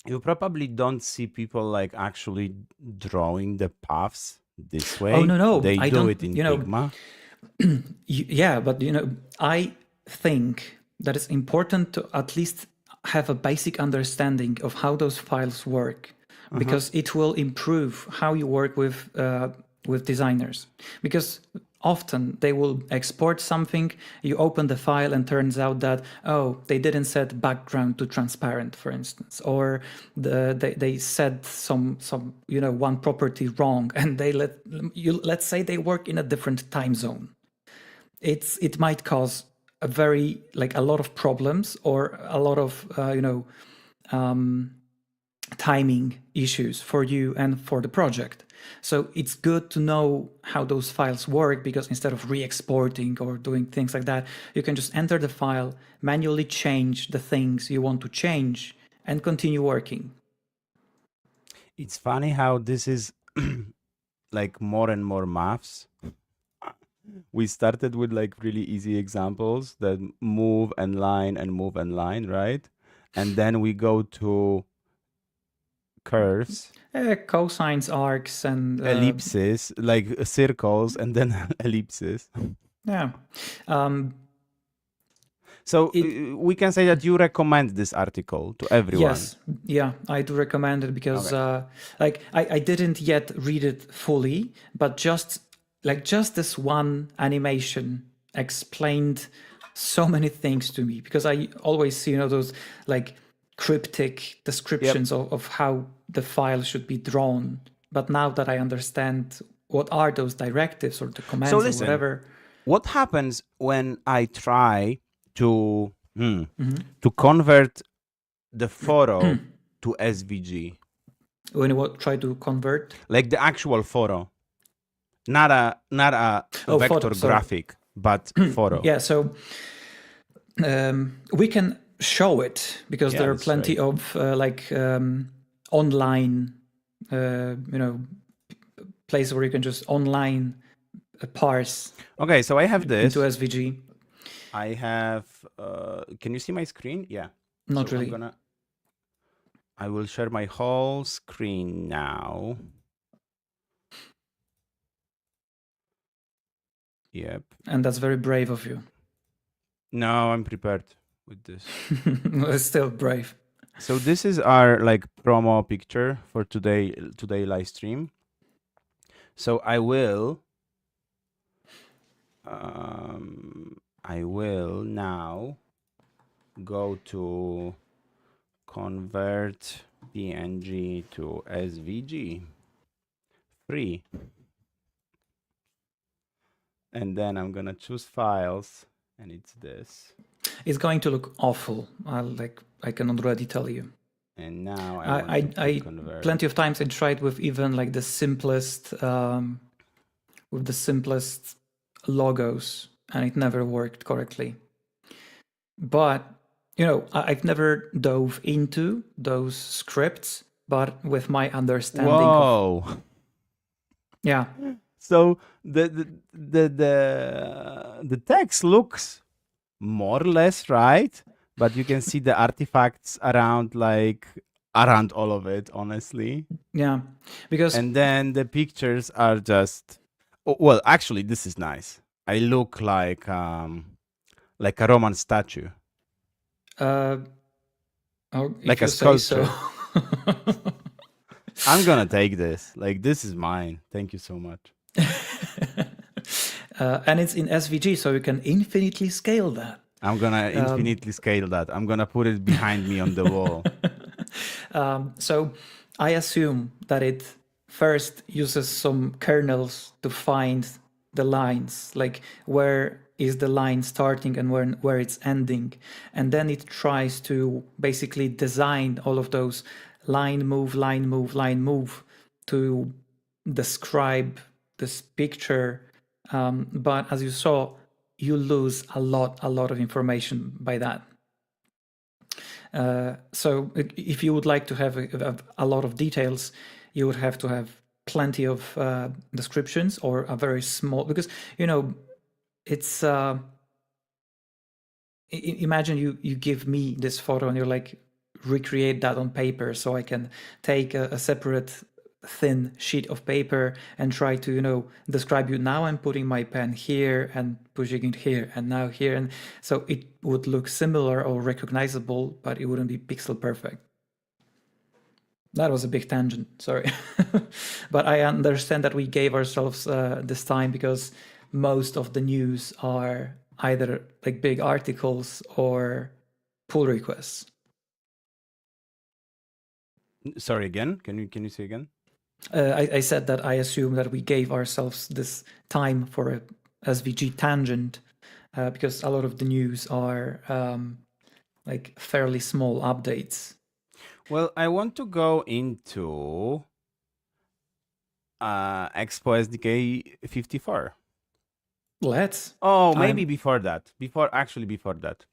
You probably don't see people like actually drawing the paths this way. Oh no, they I do don't, it in Figma. Yeah, but I think that it's important to at least have a basic understanding of how those files work, because it will improve how you work with designers. Because often they will export something, you open the file, and turns out that, oh, they didn't set background to transparent, for instance, or they set some one property wrong, and let's say they work in a different time zone. It might cause a lot of problems, or a lot of timing issues for you and for the project. So it's good to know how those files work, because instead of re-exporting or doing things like that, you can just enter the file, manually change the things you want to change, and continue working. It's funny how this is like more and more maths. We started with like really easy examples that move and line and move and line, right? And then we go to curves, cosines, arcs, and ellipses, like circles, and then ellipses. Yeah. So we can say that you recommend this article to everyone. Yes, yeah, I do recommend it, because I didn't yet read it fully, but just this one animation explained so many things to me, because I always see those cryptic descriptions of how the file should be drawn. But now that I understand what are those directives or the commands or whatever. What happens when I try to convert the photo to SVG? When you try to convert? Like the actual photo. Not a vector photo, graphic, but photo. Yeah, so we can show it, because there are plenty of online place where you can just online parse. Okay, so I have this into SVG. I have can you see my screen? Yeah. Not really. I will share my whole screen now. Yep. And that's very brave of you. No, I'm prepared with this. It's still brave. So this is our promo picture for today live stream. So I will now go to convert PNG to SVG free. And then I'm gonna choose files, and it's this. It's going to look awful. I can already tell you. And now I plenty of times I tried with even the simplest logos, and it never worked correctly. But I've never dove into those scripts, but with my understanding. Whoa. Yeah. So the text looks more or less right, but you can see the artifacts around all of it, honestly. Yeah, and then the pictures are just well, actually this is nice. I look like a Roman statue. Like a sculpture. So. I'm gonna take this. This is mine. Thank you so much. And it's in SVG, so you can infinitely scale that. I'm gonna infinitely scale that. I'm gonna put it behind me on the wall. So I assume that it first uses some kernels to find the lines, like where is the line starting and where it's ending. And then it tries to basically design all of those line move, line move, line move to describe this picture. But as you saw, you lose a lot of information by that. So if you would like to have a lot of details, you would have to have plenty of descriptions or a very small, because, you know, it's, imagine you give me this photo and you're like, recreate that on paper so I can take a separate thin sheet of paper and try to, you know, describe you. Now I'm putting my pen here and pushing it here and now here. And so it would look similar or recognizable, but it wouldn't be pixel perfect. That was a big tangent, sorry. But I understand that we gave ourselves this time because most of the news are either like big articles or pull requests. Sorry, again? Can you say again? I said that I assume that we gave ourselves this time for a SVG tangent because a lot of the news are like fairly small updates. Well, I want to go into Expo SDK 54. Let's. Oh, maybe before that. Before that.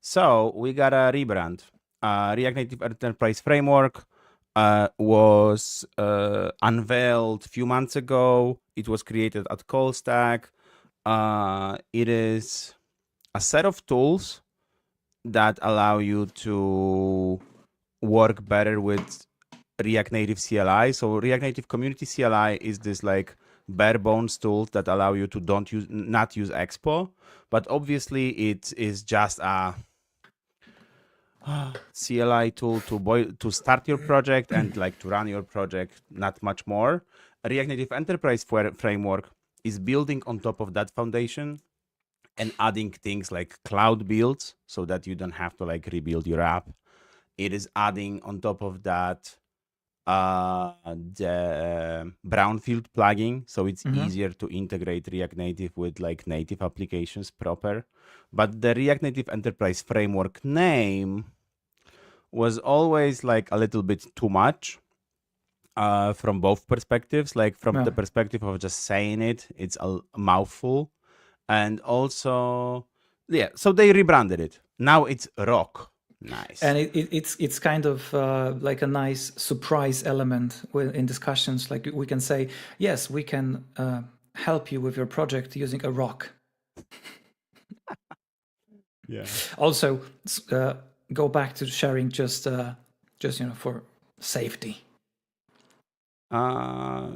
So we got a rebrand. React Native Enterprise Framework was unveiled a few months ago. It was created at Callstack. It is a set of tools that allow you to work better with React Native CLI. So React Native Community CLI is this like bare bones tools that allow you to not use Expo, but obviously it is just a CLI tool to start your project and like to run your project, not much more. React Native Enterprise Framework is building on top of that foundation and adding things like cloud builds so that you don't have to like rebuild your app. It is adding on top of that the brownfield plugin, so it's easier to integrate React Native with like native applications proper. But the React Native Enterprise Framework name was always like a little bit too much from both perspectives. Like from the perspective of just saying it, it's a mouthful. And also, yeah, so they rebranded it. Now it's Rock. Nice. And it's kind of like a nice surprise element in discussions. Like we can say, yes, we can help you with your project using a rock. Yeah. Also, go back to sharing just you know, for safety.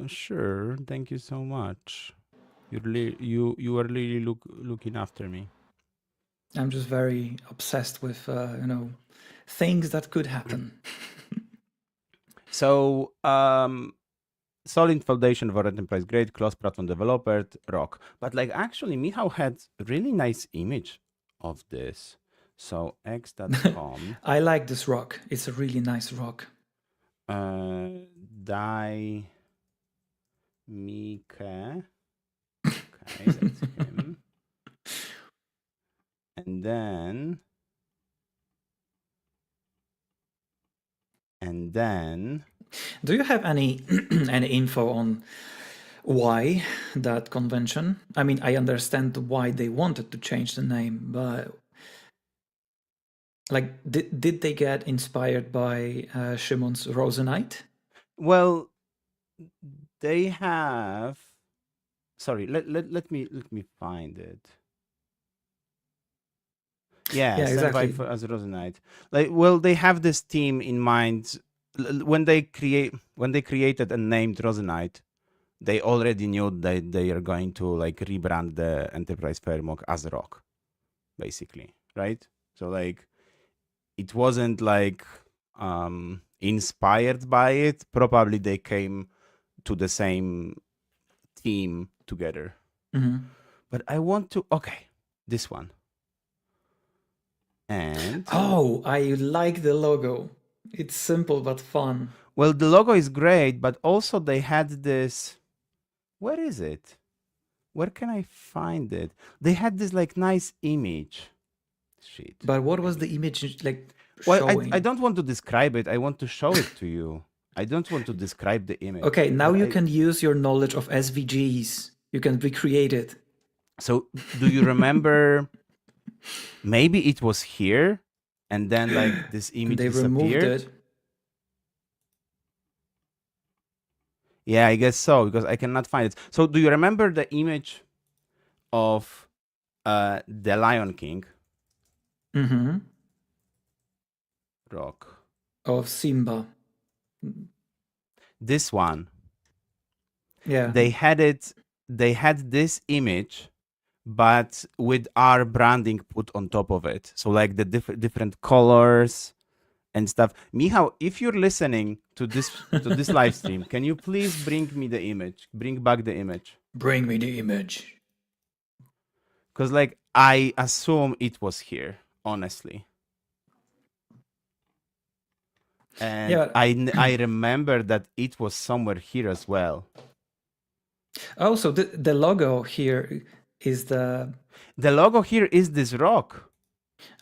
Sure. Thank you so much. You are really looking after me. I'm just very obsessed with you know, things that could happen. So solid foundation for enterprise grade, cross-platform developer, Rock. But like actually Michał had a really nice image of this. So x.com. I like this rock. It's a really nice rock. Die Mike. Okay, that's him. And then do you have any any info on why that convention? I mean, I understand why they wanted to change the name, but like, did they get inspired by Szymon's Rosenite? Well, they have. Sorry, let me find it. Yeah, exactly. As Rosenite. Like, well, they have this team in mind when they created and named Rosenite. They already knew that they are going to like rebrand the enterprise framework as Rock, basically, right? So like, it wasn't like inspired by it. Probably they came to the same team together. but I want to. Okay, this one. And Oh, I like the logo. It's simple but fun. well, the logo is great, but also they had this. Where is it? Where can I find it? They had this like nice image. Shit. But what was the image like Well, I showing? don't want to describe it. I want to show it to you. I don't want to describe the image. Okay, now but you can use your knowledge of SVGs. You can recreate it. So, do you remember? Maybe it was here, and then like this image They removed disappeared. it. Yeah, I guess so because I cannot find it. So, do you remember the image of the Lion King? Mm-hmm. Rock. Of Simba. This one. Yeah. They had it. They had this image, but with our branding put on top of it. So like the different colors and stuff. Michał, if you're listening to this live stream, can you please bring me the image? Bring back the image. Bring me the image. Because like I assume it was here, honestly. And Yeah. I remember that it was somewhere here as well. Oh, so the logo here is the logo here is this rock.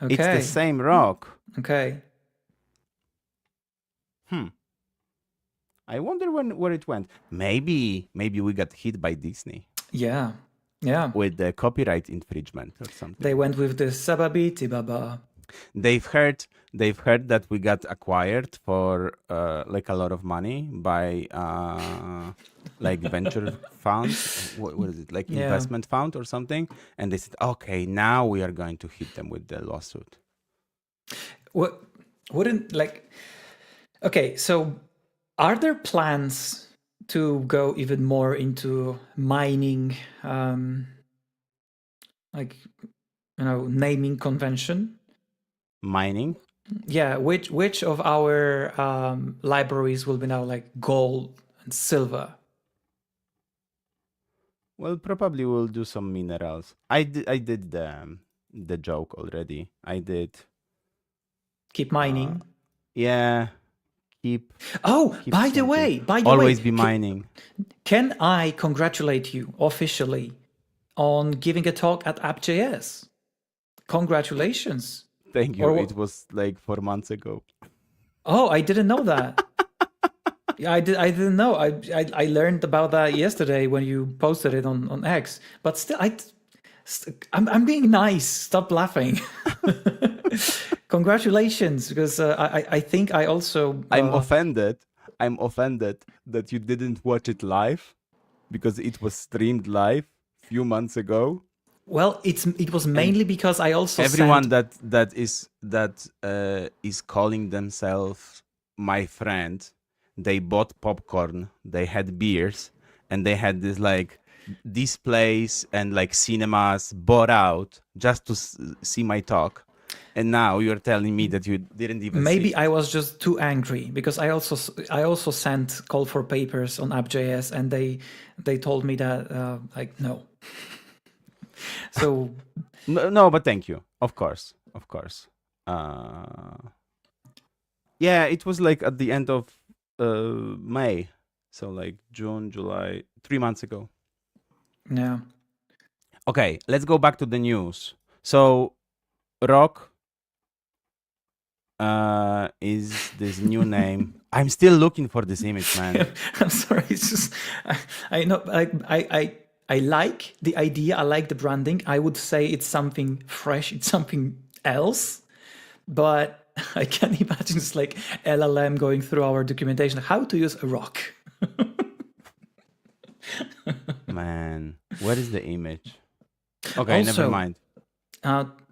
okay. It's the same rock. Okay. I wonder where it went. Maybe we got hit by Disney. Yeah. Yeah. With the copyright infringement or something. They went with the Sababiti Baba. They've heard that we got acquired for like a lot of money by like venture funds. What is it? Like investment fund or something? And they said, okay, now we are going to hit them with the lawsuit. Wouldn't like okay, so are there plans to go even more into mining like naming convention? Mining? Yeah, which of our libraries will be now like gold and silver? Well, probably we'll do some minerals. I did the joke already. I did. Keep mining. Yeah. Keep by the way, always be mining. Can I congratulate you officially on giving a talk at App.js? Congratulations. Thank you. It was like 4 months ago. Oh, I didn't know that. I didn't know. I learned about that yesterday when you posted it on X. But still, I'm being nice. Stop laughing. Congratulations, because I think I also. I'm offended. I'm offended that you didn't watch it live, because it was streamed live a few months ago. Well, it was mainly because I also everyone that is calling themselves my friend, they bought popcorn, they had beers, and they had this like displays and like cinemas bought out just to see my talk. And now you're telling me that you didn't even maybe see. I was just too angry, because I also sent call for papers on App.js, and they told me that like no. So no, but thank you. Of course. Yeah, it was like at the end of May, so like June, July, 3 months ago. Yeah. Okay, let's go back to the news. So Rock is this new name. I'm still looking for this image, man. I'm sorry. It's just I know I like the idea. I like the branding. I would say it's something fresh. It's something else, but I can't imagine it's like LLM going through our documentation how to use a rock. Man, what is the image? Okay, Also, never mind.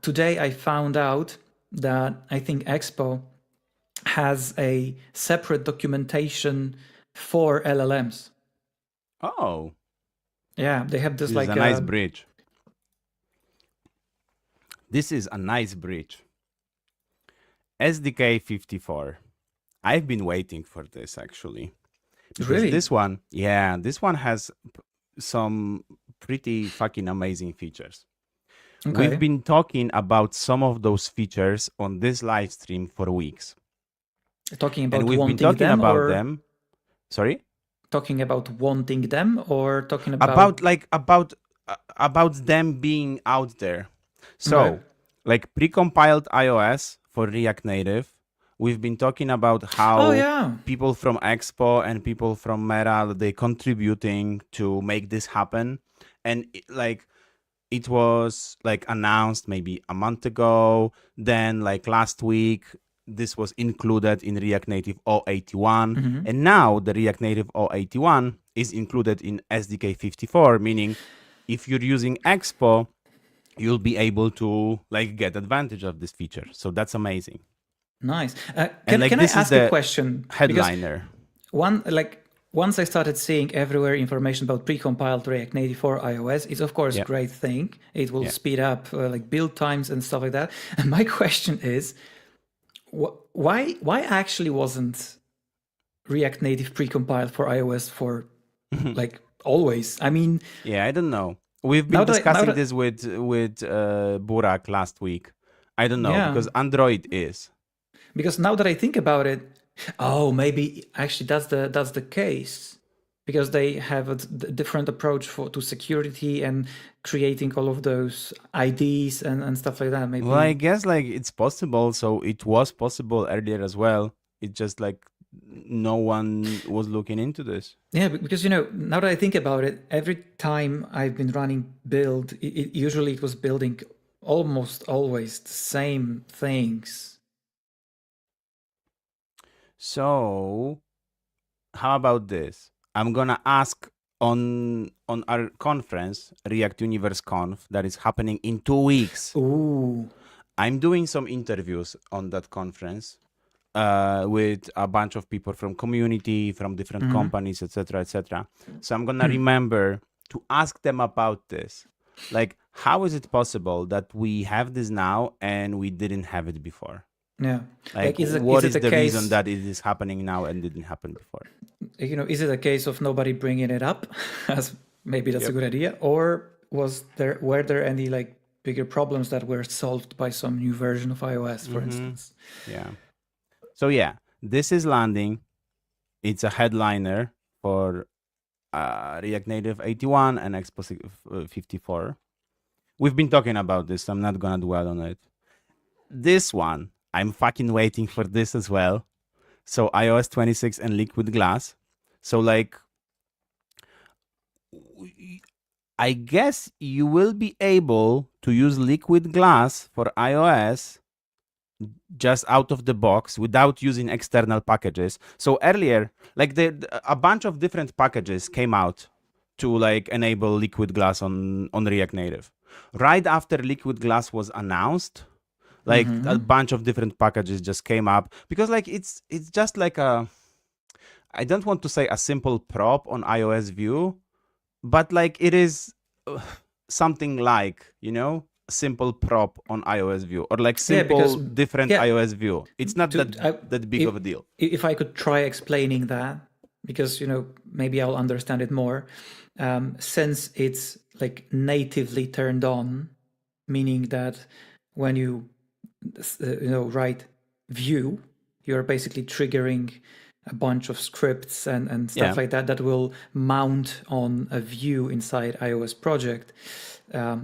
Today I found out that I think Expo has a separate documentation for LLMs. Oh. Yeah, they have this This like is a nice bridge. This is a nice bridge. SDK 54. I've been waiting for this actually. Because really? this one has some pretty fucking amazing features. Okay. We've been talking about some of those features on this live stream for weeks. Talking about And we've been wanting talking them, about or them. Sorry? talking about wanting them, or talking about About them being out there. So, Okay. like precompiled iOS for React Native, we've been talking about Oh how yeah. people from Expo and people from Meta, they contributing to make this happen. And it was like announced maybe a month ago. Then like last week, this was included in React Native 081. Mhm. And now the React Native 081 is included in SDK 54, meaning if you're using Expo, you'll be able to like get advantage of this feature. So that's amazing. Nice. And like Can I this is ask a the question? Because headliner. once I started seeing everywhere information about precompiled React Native for iOS, it's of course a Yeah. great thing. It will Yeah. speed up like build times and stuff like that. And my question is, why actually wasn't React Native precompiled for iOS for like always? I mean, Yeah, I don't know. We've now been that I, now discussing that this with Burak last week. I don't know yeah, because Android is. because now that I think about it, oh, maybe actually that's the case because they have a different approach to security and creating all of those IDs and stuff like that. Well, I Maybe guess like it's possible. So it was possible earlier as well. It just like no one was looking into this. yeah, because you know now that I think about it, every time I've been running build, usually it was building almost always the same things. So how about this? I'm gonna ask on our conference, React Universe Conf, that is happening in 2 weeks. Ooh. I'm doing some interviews on that conference with a bunch of people from community, from different companies, etc., etc. So I'm gonna remember to ask them about this. Like, how is it possible that we have this now and we didn't have it before? Yeah. Like, Is what it is a the reason case, that it is happening now and didn't happen before? you know, is it a case of nobody bringing it up as maybe that's a Yep. good idea, or were there any like bigger problems that were solved by some new version of iOS, for instance? Yeah. So yeah, this is landing. It's a headliner for React Native 81 and Expo 54. We've been talking about this. I'm not gonna dwell on it. This one, I'm fucking waiting for this as well. So iOS 26 and Liquid Glass. So like, I guess you will be able to use Liquid Glass for iOS just out of the box without using external packages. So earlier, like a bunch of different packages came out to like enable Liquid Glass on React Native. Right after Liquid Glass was announced, like a bunch of different packages just came up because like it's just like I don't want to say a simple prop on iOS View, but like it is something like, you know, simple prop on iOS View or like Yeah, because simple different yeah, iOS View. It's not to, that big of a deal. if I could try explaining that, because you know maybe I'll understand it more, since it's like natively turned on, meaning that when you write view, you're basically triggering a bunch of scripts and stuff like that that will mount on a view inside iOS project.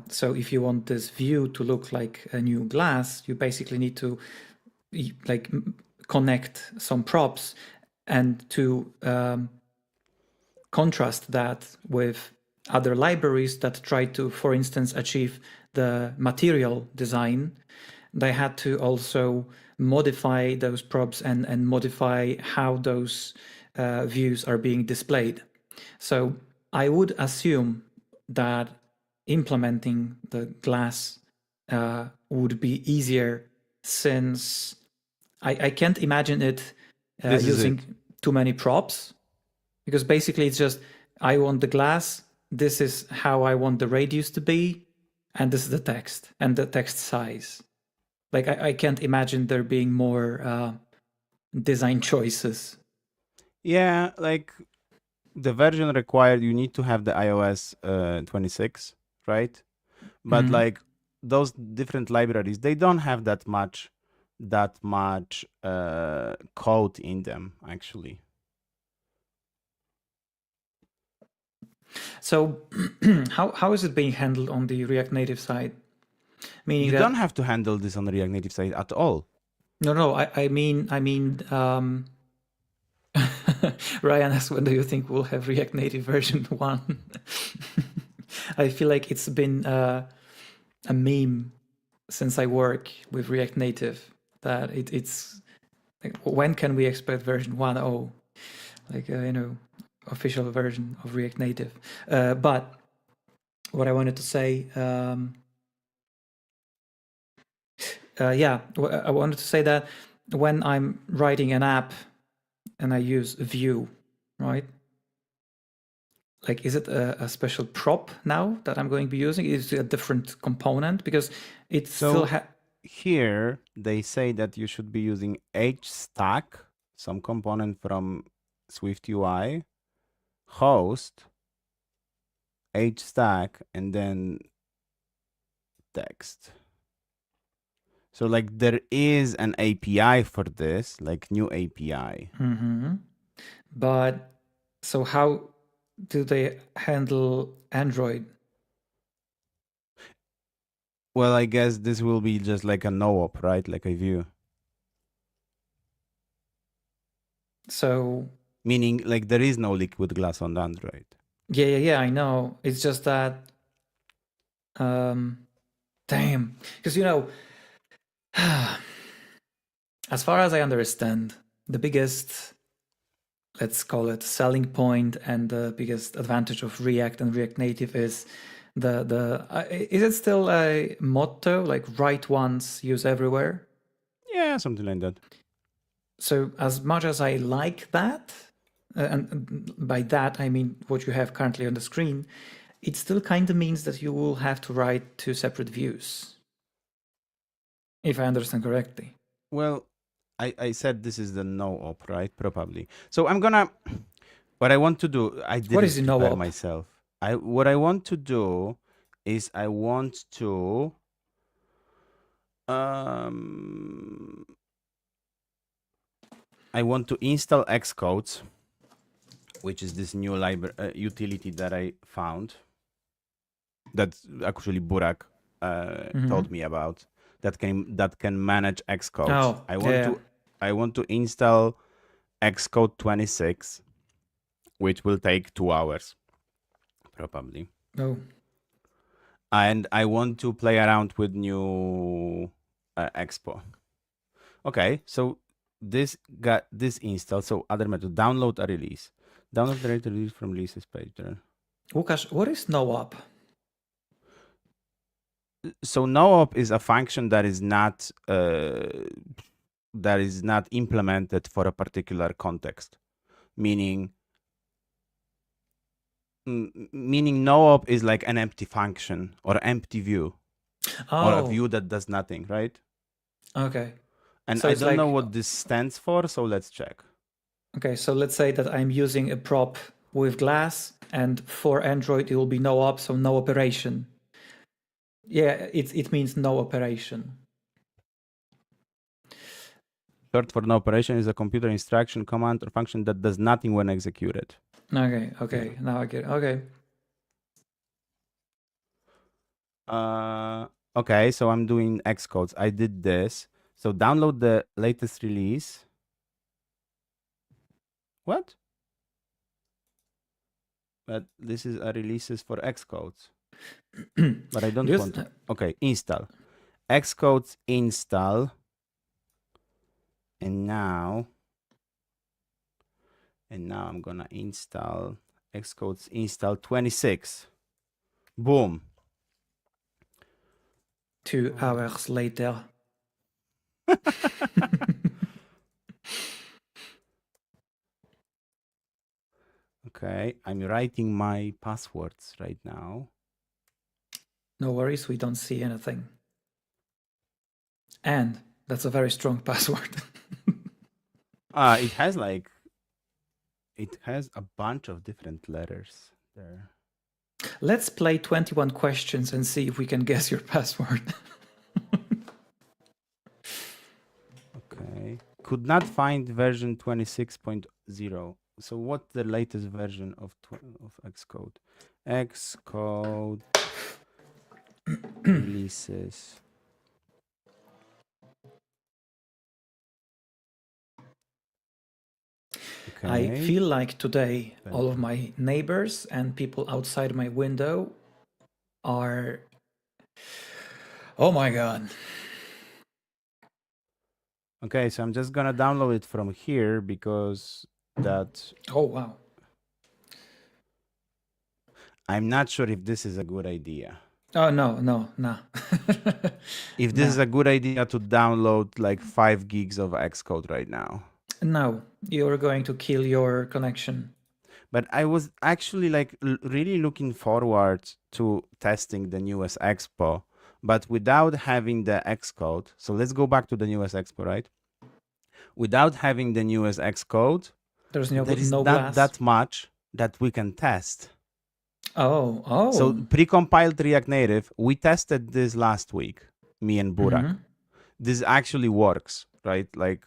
So if you want this view to look like a new glass, you basically need to like connect some props and to contrast that with other libraries that try to, for instance, achieve the material design. They had to also modify those props and modify how those views are being displayed. So I would assume that implementing the glass would be easier, since I can't imagine it using too many props, because basically it's just, I want the glass, this is how I want the radius to be, and this is the text and the text size. Like I can't imagine there being more design choices. Yeah, like the version required, you need to have the iOS 26, right? But like those different libraries, they don't have that much code in them actually. So how is it being handled on the React Native side? Meaning You that don't have to handle this on the React Native side at all. no, I mean Ryan asks, when do you think we'll have React Native version 1? I feel like it's been a meme since I work with React Native that it's like, when can we expect version 1.0? Like, official version of React Native. But what I wanted to say, I wanted to say that when I'm writing an app and I use Vue, right? Like, is it a special prop now that I'm going to be using? Is it a different component? Because it's still here they say that you should be using HStack, some component from Swift UI, host, HStack, and then text. So like there is an API for this, like new API. But so how do they handle Android? Well, I guess this will be just like a no-op, right? Like a view. So meaning like there is no liquid glass on Android. Yeah, I know. It's just that damn. Because as far as I understand, the biggest, let's call it, selling point and the biggest advantage of React and React Native is is it still a motto like write once, use everywhere? Yeah, something like that. So as much as I like that, and by that I mean what you have currently on the screen, it still kind of means that you will have to write 2 separate views, if I understand correctly. Well, I said this is the no-op, right? Probably. So I'm gonna. What I want to do, I didn't What is the prepare no-op? myself. What I want to do is I want to install Xcodes, which is this new library utility that I found. That actually Burak told me about. That can manage Xcode. Oh, I want to install Xcode 26, which will take 2 hours, probably. Oh. And I want to play around with new Expo. Okay, so this got this installed. So other method, download a release. Download the release from releases page. Łukasz, what is no-op? So no-op is a function that is not implemented for a particular context, meaning no-op is like an empty function or empty view or a view that does nothing, right? Okay. And so I don't know what this stands for, so let's check. Okay, so let's say that I'm using a prop with glass, and for Android it will be no-op, so no operation. Yeah, it means no operation. Short for no operation is a computer instruction, command, or function that does nothing when executed. Okay, yeah. Now I get it. Okay. Okay, so I'm doing Xcodes. I did this. So download the latest release. What? But this is a releases for Xcodes. But I don't want to. Okay, install. Xcodes install. And now I'm gonna install Xcodes install 26. Boom. 2 hours later. Okay, I'm writing my passwords right now. No worries, we don't see anything. And that's a very strong password. It has like It has a bunch of different letters there. Let's play 21 questions and see if we can guess your password. Okay. Could not find version 26.0. So what's the latest version of Xcode? Xcode releases. Okay. I feel like today all of my neighbors and people outside my window are... Oh my god. Okay, so I'm just gonna download it from here because that... Oh wow. I'm not sure if this is a good idea. Oh no. If this is a good idea to download like 5 gigs of Xcode right now. No, you're going to kill your connection. But I was actually like really looking forward to testing the newest Expo, but without having the Xcode. So let's go back to the newest Expo, right? Without having the newest Xcode, there is not that much that we can test. Oh. So precompiled React Native, we tested this last week, me and Burak. Mm-hmm. This actually works, right? Like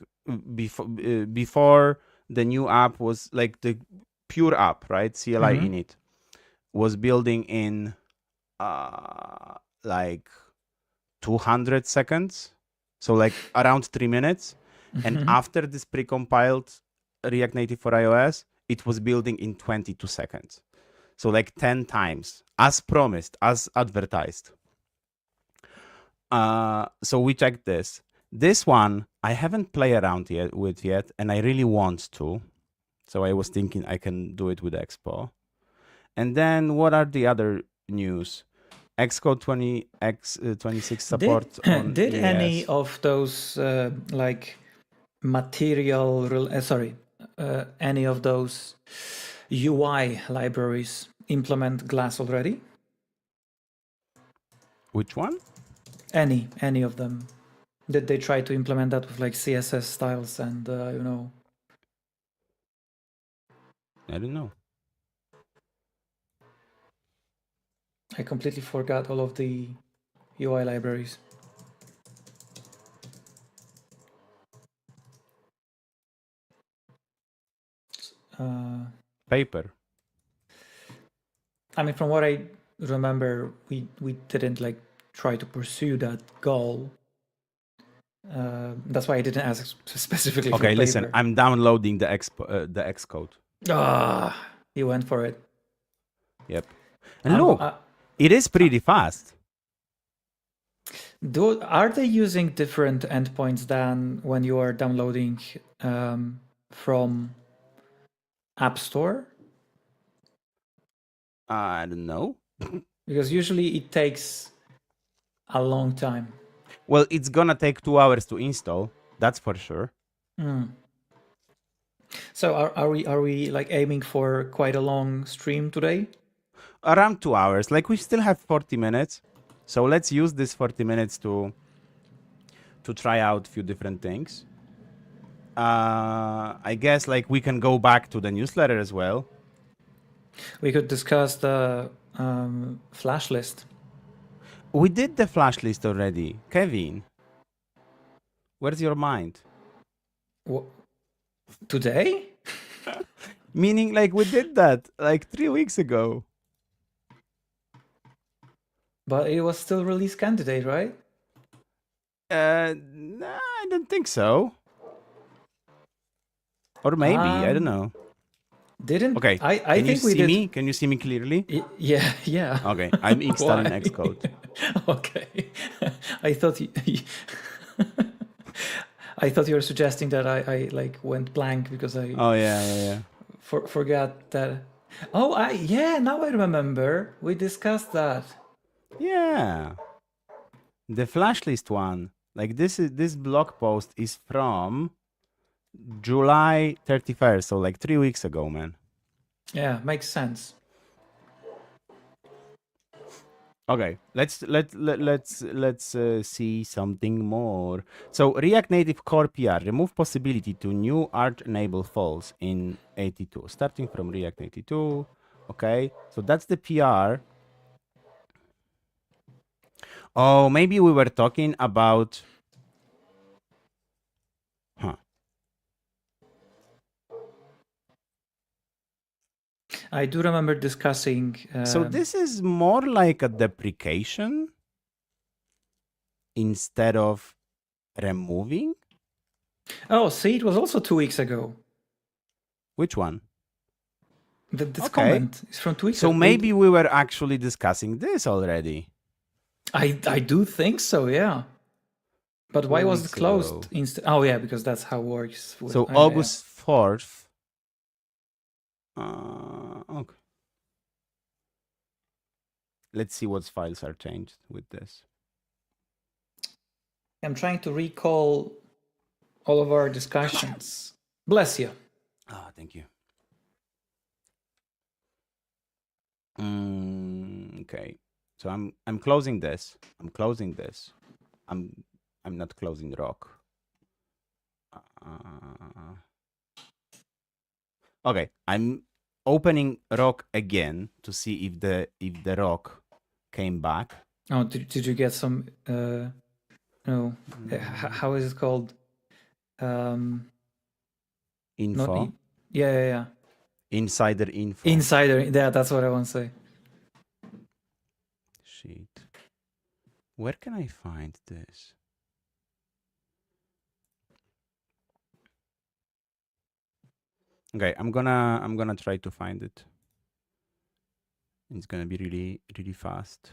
before the new app was like the pure app, right? CLI init was building in like 200 seconds. So like around 3 minutes. And after this precompiled React Native for iOS, it was building in 22 seconds. So like 10 times, as promised, as advertised. So we checked this. This one, I haven't played around with yet, and I really want to. So I was thinking I can do it with Expo. And then what are the other news? Xcode 26 support Did any of those any of those UI libraries implement Glass already? Which one? Any of them. Did they try to implement that with like CSS styles and I don't know. I completely forgot all of the UI libraries. Paper. I mean, from what I remember, we didn't like try to pursue that goal. That's why I didn't ask specifically for paper. Okay, listen, I'm downloading the Xcode. You went for it. Yep. And look, it is pretty fast. Are they using different endpoints than when you are downloading from App Store? I don't know. Because usually it takes a long time. Well, it's gonna take 2 hours to install. That's for sure. So are we like aiming for quite a long stream today? Around 2 hours. Like we still have 40 minutes. So let's use this 40 minutes to try out a few different things. I guess like we can go back to the newsletter as well. We could discuss the flash list. We did the flash list already. Kevin, where's your mind? Today? Meaning like we did that like 3 weeks ago. But it was still release candidate, right? No, I don't think so. Or maybe, I don't know. Didn't okay? I think we did. Can you see me clearly? Yeah. Okay, I'm installing Xcode. Okay, I thought I thought you were suggesting that I like went blank because I. Oh yeah. Forgot that. Oh, now I remember. We discussed that. Yeah, the flash list one. Like this blog post is from July 31st, so like 3 weeks ago, man. Yeah, makes sense. Okay, let's see something more. So React Native Core PR remove possibility to new art enable false in 82. Starting from React 82. Okay, so that's the PR. Oh, maybe we were talking about. Huh. I do remember discussing. So this is more like a deprecation instead of removing. Oh, see, it was also 2 weeks ago. Which one? This comment is from 2 weeks So ago. maybe we were actually discussing this already. I do think so, yeah. But why was it closed? Oh yeah, because that's how it works. So August 4th. Okay. Let's see what files are changed with this. I'm trying to recall all of our discussions. Bless you. Ah, thank you. Okay. So I'm closing this. I'm closing this. I'm not closing rock. Okay, I'm opening rock again to see if the rock came back. Oh, did you get some? No, how is it called? Info. Yeah. Insider info. Insider. Yeah, that's what I want to say. Shit. Where can I find this? Okay, I'm gonna try to find it. It's gonna be really, really fast.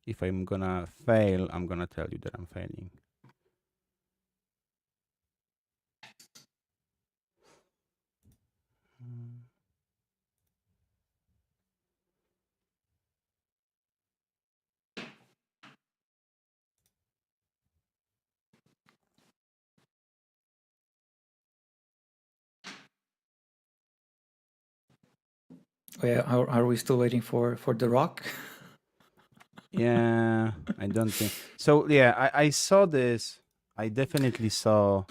If I'm gonna fail, I'm gonna tell you that I'm failing. Oh, yeah, are we still waiting for the rock? Yeah, I don't think so. Yeah, I saw this. I definitely saw.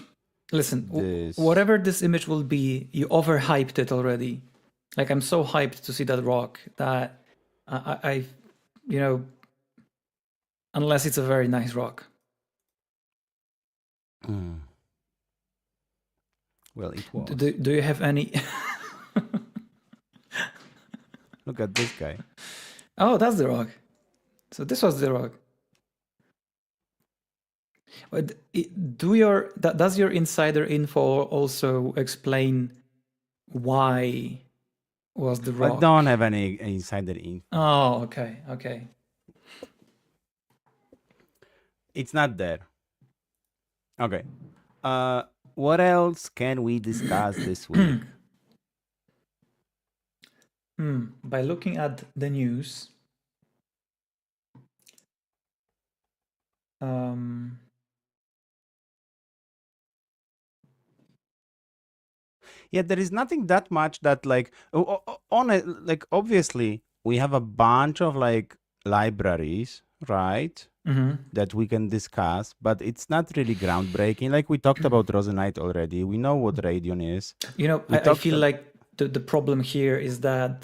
Listen, this. Whatever this image will be, you overhyped it already. Like I'm so hyped to see that rock that I you know, unless it's a very nice rock. Well, it was. Do you have any? Look at this guy. Oh, that's the rock. So this was the rock. Does your insider info also explain why was the rock? I don't have any insider info. Oh, okay. It's not there. Okay. What else can we discuss this week? By looking at the news, yeah, there is nothing that much that like on it. Like obviously, we have a bunch of like libraries, right? That we can discuss, but it's not really groundbreaking. Like we talked about Rosenite already. We know what Radeon is. You know, I feel like the problem here is that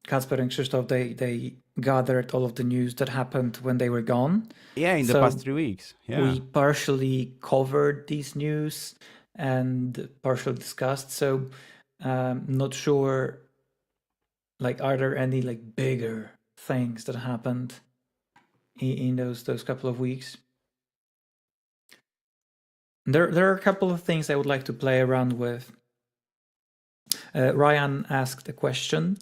Kasper and Krzysztof, they gathered all of the news that happened when they were gone. Yeah, in the past 3 weeks. Yeah. We partially covered these news and partially discussed. So not sure, like, are there any like bigger things that happened in those couple of weeks? There are a couple of things I would like to play around with. Ryan asked a question.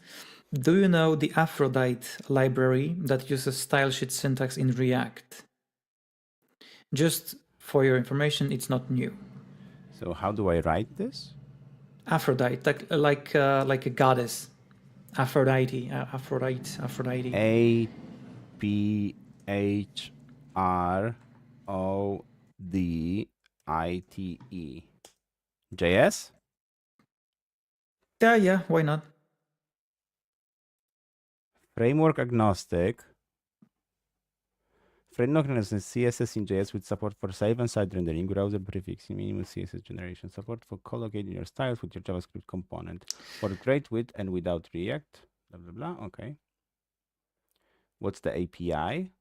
Do you know the Aphrodite library that uses style sheet syntax in React? Just for your information, it's not new. So how do I write this? Aphrodite, like a goddess. Aphrodite. Aphrodite. JS? Yeah, why not? Framework agnostic. Framework and CSS in JS with support for side-by-side rendering, browser prefixing, minimum CSS generation, support for collocating your styles with your JavaScript component, portrait with and without React, blah, blah, blah. Okay. What's the API?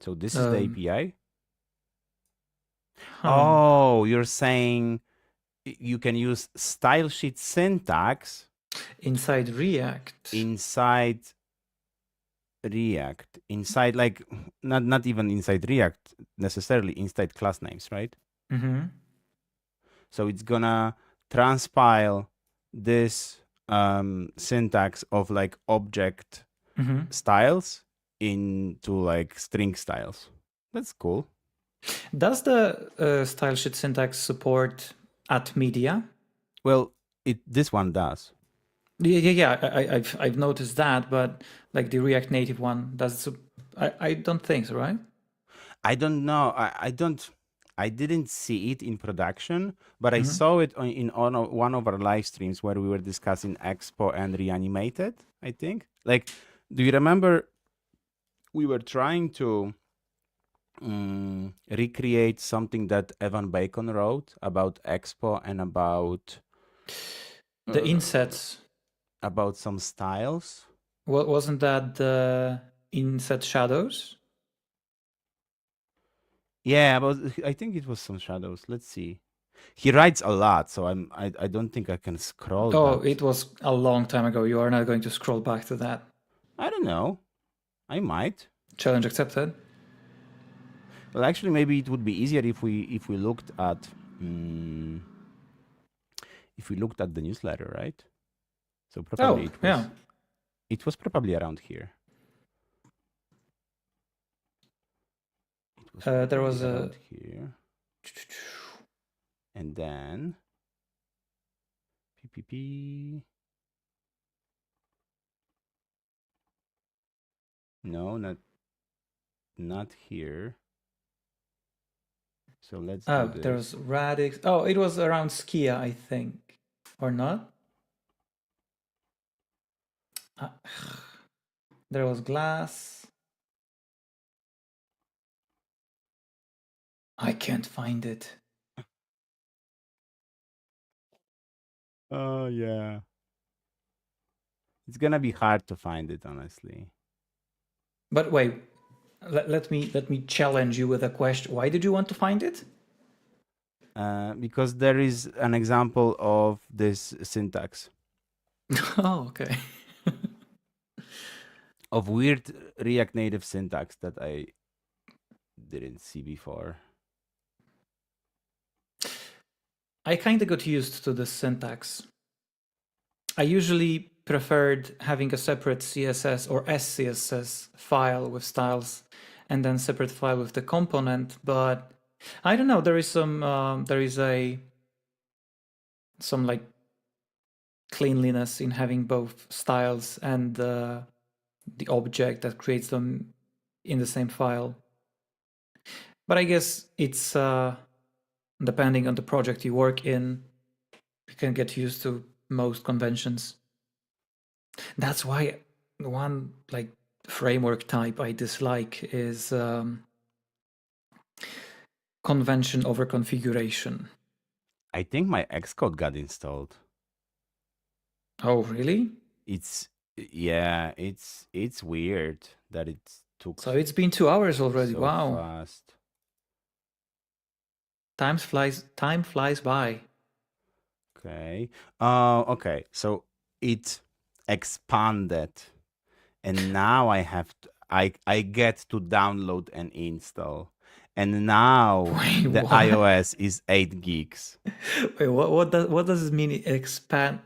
So this is the API? Oh, you're saying you can use style sheet syntax inside React. Inside like not even inside React necessarily, inside class names, right? So it's gonna transpile this syntax of like object styles into like string styles. That's cool. Does the style sheet syntax support @media? Well, this one does. Yeah. I've noticed that, but like the React Native one does. I don't think so, right? I don't know. I didn't see it in production, but I saw it in one of our live streams where we were discussing Expo and Reanimated, I think. Like, do you remember we were trying to recreate something that Evan Bacon wrote about Expo and about the insets, about some styles? Wasn't that the inset shadows? Yeah, but I think it was some shadows. Let's see. He writes a lot, so I don't think I can scroll. Oh, it was a long time ago. You are not going to scroll back to that. I don't know. I might. Challenge accepted. Well, actually, maybe it would be easier if we looked at the newsletter, right? So probably it was probably around here. There was around here, and then PPP. No, not here. So let's do this. There was Radix. Oh, it was around Skia, I think. Or not? There was Glass. I can't find it. Oh, yeah. It's gonna be hard to find it, honestly. But wait, let me challenge you with a question. Why did you want to find it? Because there is an example of this syntax. Oh, okay. Of weird React Native syntax that I didn't see before. I kind of got used to the syntax. I usually preferred having a separate CSS or SCSS file with styles and then separate file with the component, but I don't know, there is some like cleanliness in having both styles and the object that creates them in the same file. But I guess it's depending on the project you work in, you can get used to most conventions. That's why one like framework type I dislike is convention over configuration. I think my Xcode got installed. Oh, really? It's weird that it took. So it's been 2 hours already. So wow. Fast. Time flies by. Okay. Okay. So it expanded, and now I have to, I get to download and install, and now the what? iOS is 8 gigs. Wait, what does it mean? Expand?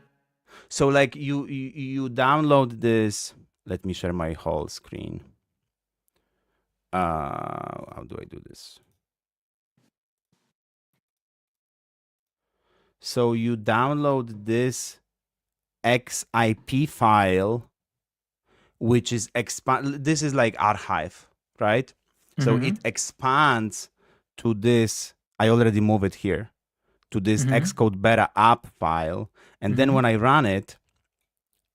So like you download this. Let me share my whole screen. How do I do this? So you download this XIP file, which is this is like archive, right? So it expands to this. I already move it here to this Xcode beta app file, and then when I run it,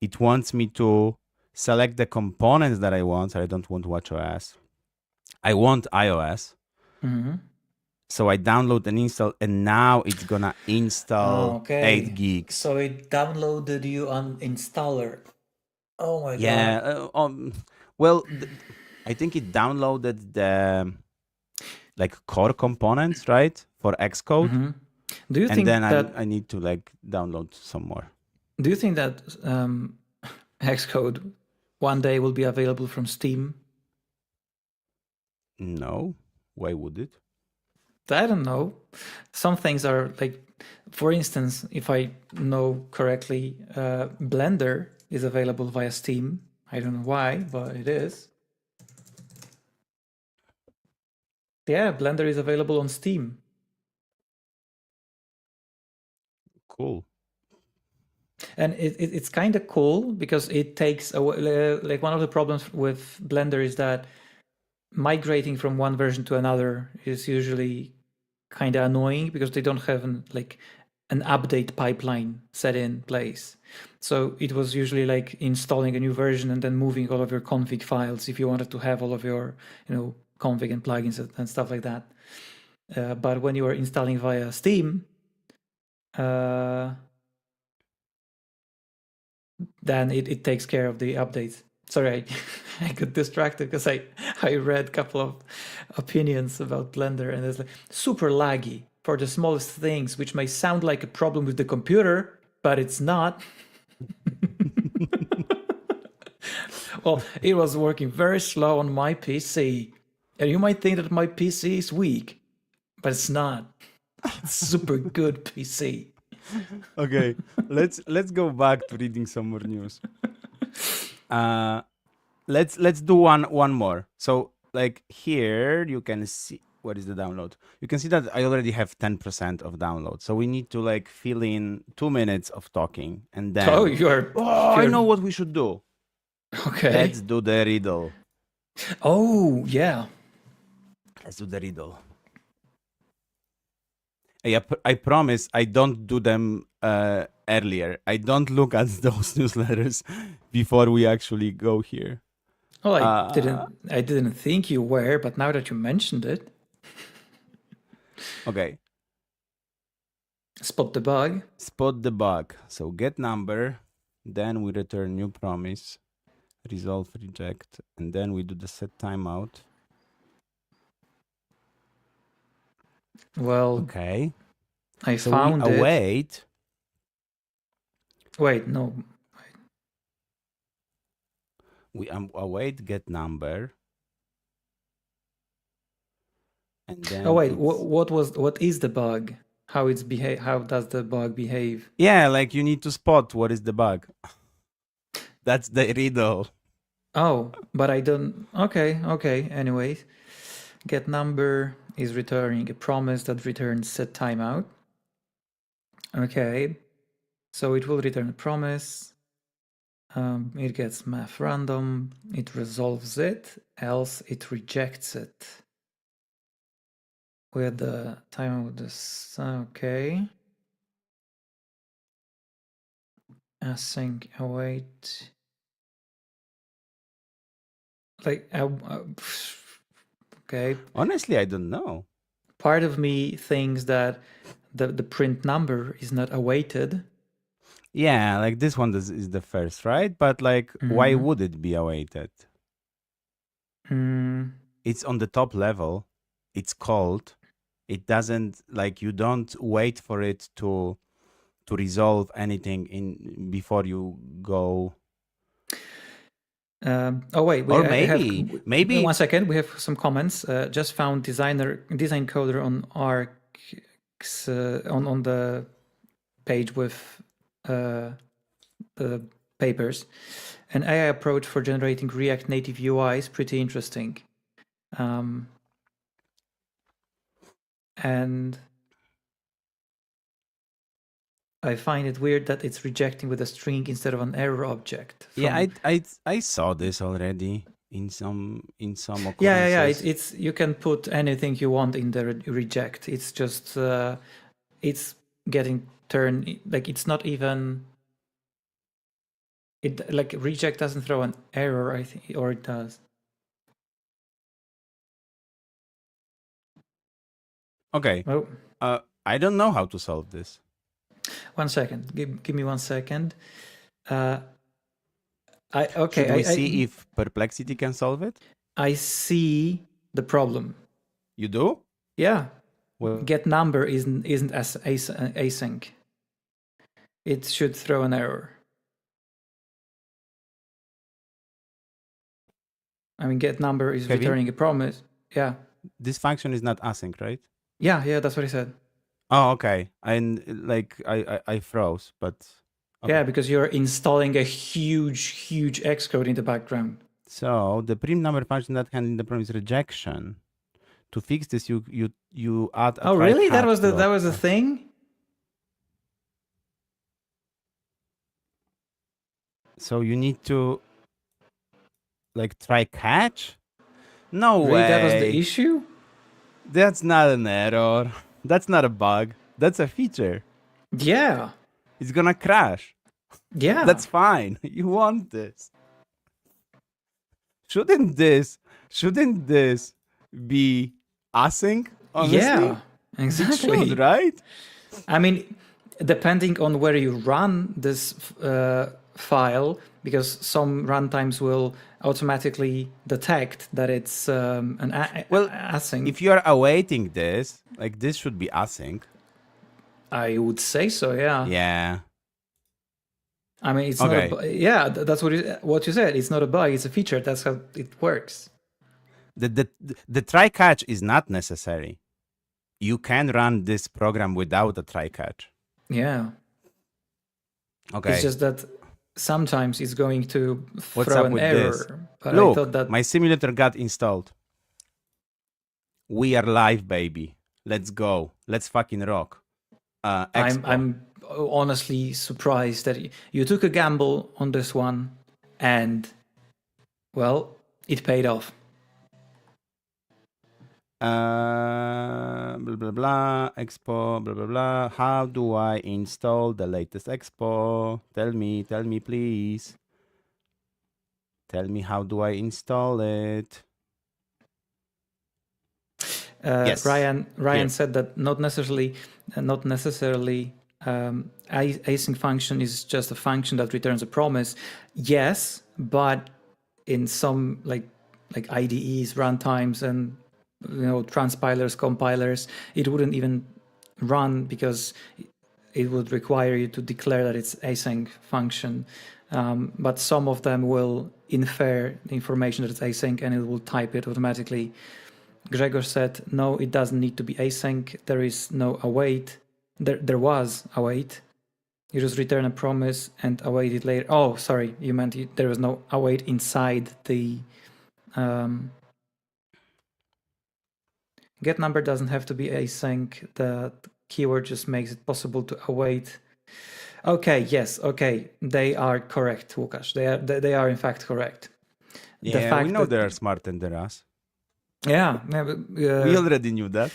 it wants me to select the components that I want. I don't want watchOS. I want iOS. Mm-hmm. So I download and install, and now it's gonna install 8 gigs. So it downloaded you on installer. Oh my Yeah. god. Well, I think it downloaded the like core components, right, for Xcode, Mm-hmm. Do you and think then that I need to like download some more. do you think that Xcode one day will be available from Steam? No, why would it? I don't know. Some things are like, for instance, if I know correctly, Blender is available via Steam. I don't know why, but it is. Yeah, Blender is available on Steam. Cool. And it's kind of cool because it takes away, like one of the problems with Blender is that migrating from one version to another is usually kind of annoying because they don't have an update pipeline set in place. So it was usually like installing a new version and then moving all of your config files if you wanted to have all of your config and plugins and stuff like that. But when you are installing via Steam, then it takes care of the updates. Sorry, I got distracted because I read a couple of opinions about Blender and it's like super laggy for the smallest things, which may sound like a problem with the computer, but it's not. Well, it was working very slow on my PC. And you might think that my PC is weak, but it's not. It's super good PC. Okay, let's go back to reading some more news. Let's do one more. So like here you can see what is the download. You can see that I already have 10% of download. So we need to like fill in 2 minutes of talking, and then I know what we should do. Okay. Let's do the riddle. Oh yeah. Let's do the riddle. I promise I don't do them earlier. I don't look at those newsletters before we actually go here. Well, I didn't think you were, but now that you mentioned it. Okay. Spot the bug. Spot the bug. So get number, then we return new promise, resolve reject, and then we do the set timeout. Well, okay. I found we await. Wait, no. We await get number. And then oh wait, what is the bug? How does the bug behave? Yeah, like you need to spot what is the bug. That's the riddle. Oh, but I don't. Okay. Anyways, get number is returning a promise that returns set timeout. Okay, so it will return a promise. It gets math random. It resolves it, else it rejects it. With the timeout this. Okay. Async await. Like, okay. Honestly, I don't know. Part of me thinks that the print number is not awaited. Yeah, like this one is the first, right? But like, why would it be awaited? It's on the top level. It's called. It doesn't like you don't wait for it to resolve anything in before you go. Oh wait, or maybe 1 second. We have some comments. Just found design coder on Arcs on the page with the papers. An AI approach for generating React Native UI is pretty interesting. And I find it weird that it's rejecting with a string instead of an error object. Yeah, I saw this already in some occurrences. Yeah. It's you can put anything you want in the reject. It's just it's getting turned like it's not even It like reject doesn't throw an error, I think, or it does. Okay. Oh, I don't know how to solve this. 1 second. Give me 1 second. Should Okay. we see if Perplexity can solve it? I see the problem. You do? Yeah. Well, Get number isn't as async. It should throw an error. I mean, get number is Kevin? returning a promise. Yeah. This function is not async, right? Yeah, that's what I said. Oh, okay. And like I froze, but okay. Yeah, because you're installing a huge Xcode in the background. So the prim number function that handling the promise rejection. To fix this, you add a Oh, really? That was try-catch the block. thing? So you need to like try catch? No Really? way. That was the issue? That's not an error. That's not a bug. That's a feature. Yeah. It's gonna crash. Yeah. That's fine. You want this. Shouldn't this be async? Honestly? Yeah, exactly. It should, right? I mean, depending on where you run this file, because some runtimes will automatically detect that it's an async. If you are awaiting this, like this should be async. I would say so, yeah. Yeah. I mean, it's Okay. not a yeah, that's what you said. It's not a bug, it's a feature. That's how it works. The try catch is not necessary. You can run this program without a try catch. Yeah. Okay. It's just that sometimes it's going to What's throw up an with error. this? But Look, I thought that my simulator got installed. We are live, baby. Let's go. Let's fucking rock. I'm honestly surprised that you took a gamble on this one, and well, it paid off. Blah blah blah. Expo. Blah blah blah. How do I install the latest Expo? Tell me, please. Tell me, how do I install it? Yes. Ryan Here. said that not necessarily async function is just a function that returns a promise. Yes, but in some like IDEs, runtimes, and transpilers, compilers, it wouldn't even run because it would require you to declare that it's async function. But some of them will infer the information that it's async and it will type it automatically. Gregor said, no, it doesn't need to be async. There is no await. There was await. You just return a promise and await it later. Oh, sorry, you meant there was no await inside the get number doesn't have to be async. The keyword just makes it possible to await. Okay, yes, okay, they are correct, Łukasz. They are in fact correct. Yeah, we know they are smarter than us. Yeah, we already knew that.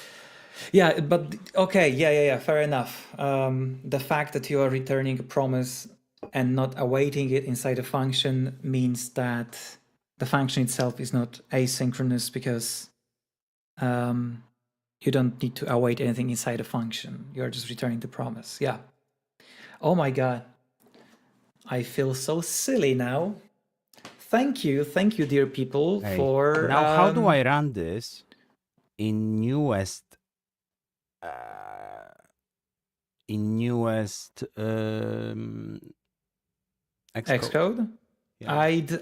Yeah, but okay, yeah, fair enough. The fact that you are returning a promise and not awaiting it inside a function means that the function itself is not asynchronous because you don't need to await anything inside a function. You're just returning the promise. Yeah. Oh my God. I feel so silly now. Thank you, dear people, for... Now, how do I run this in newest Xcode? Yeah.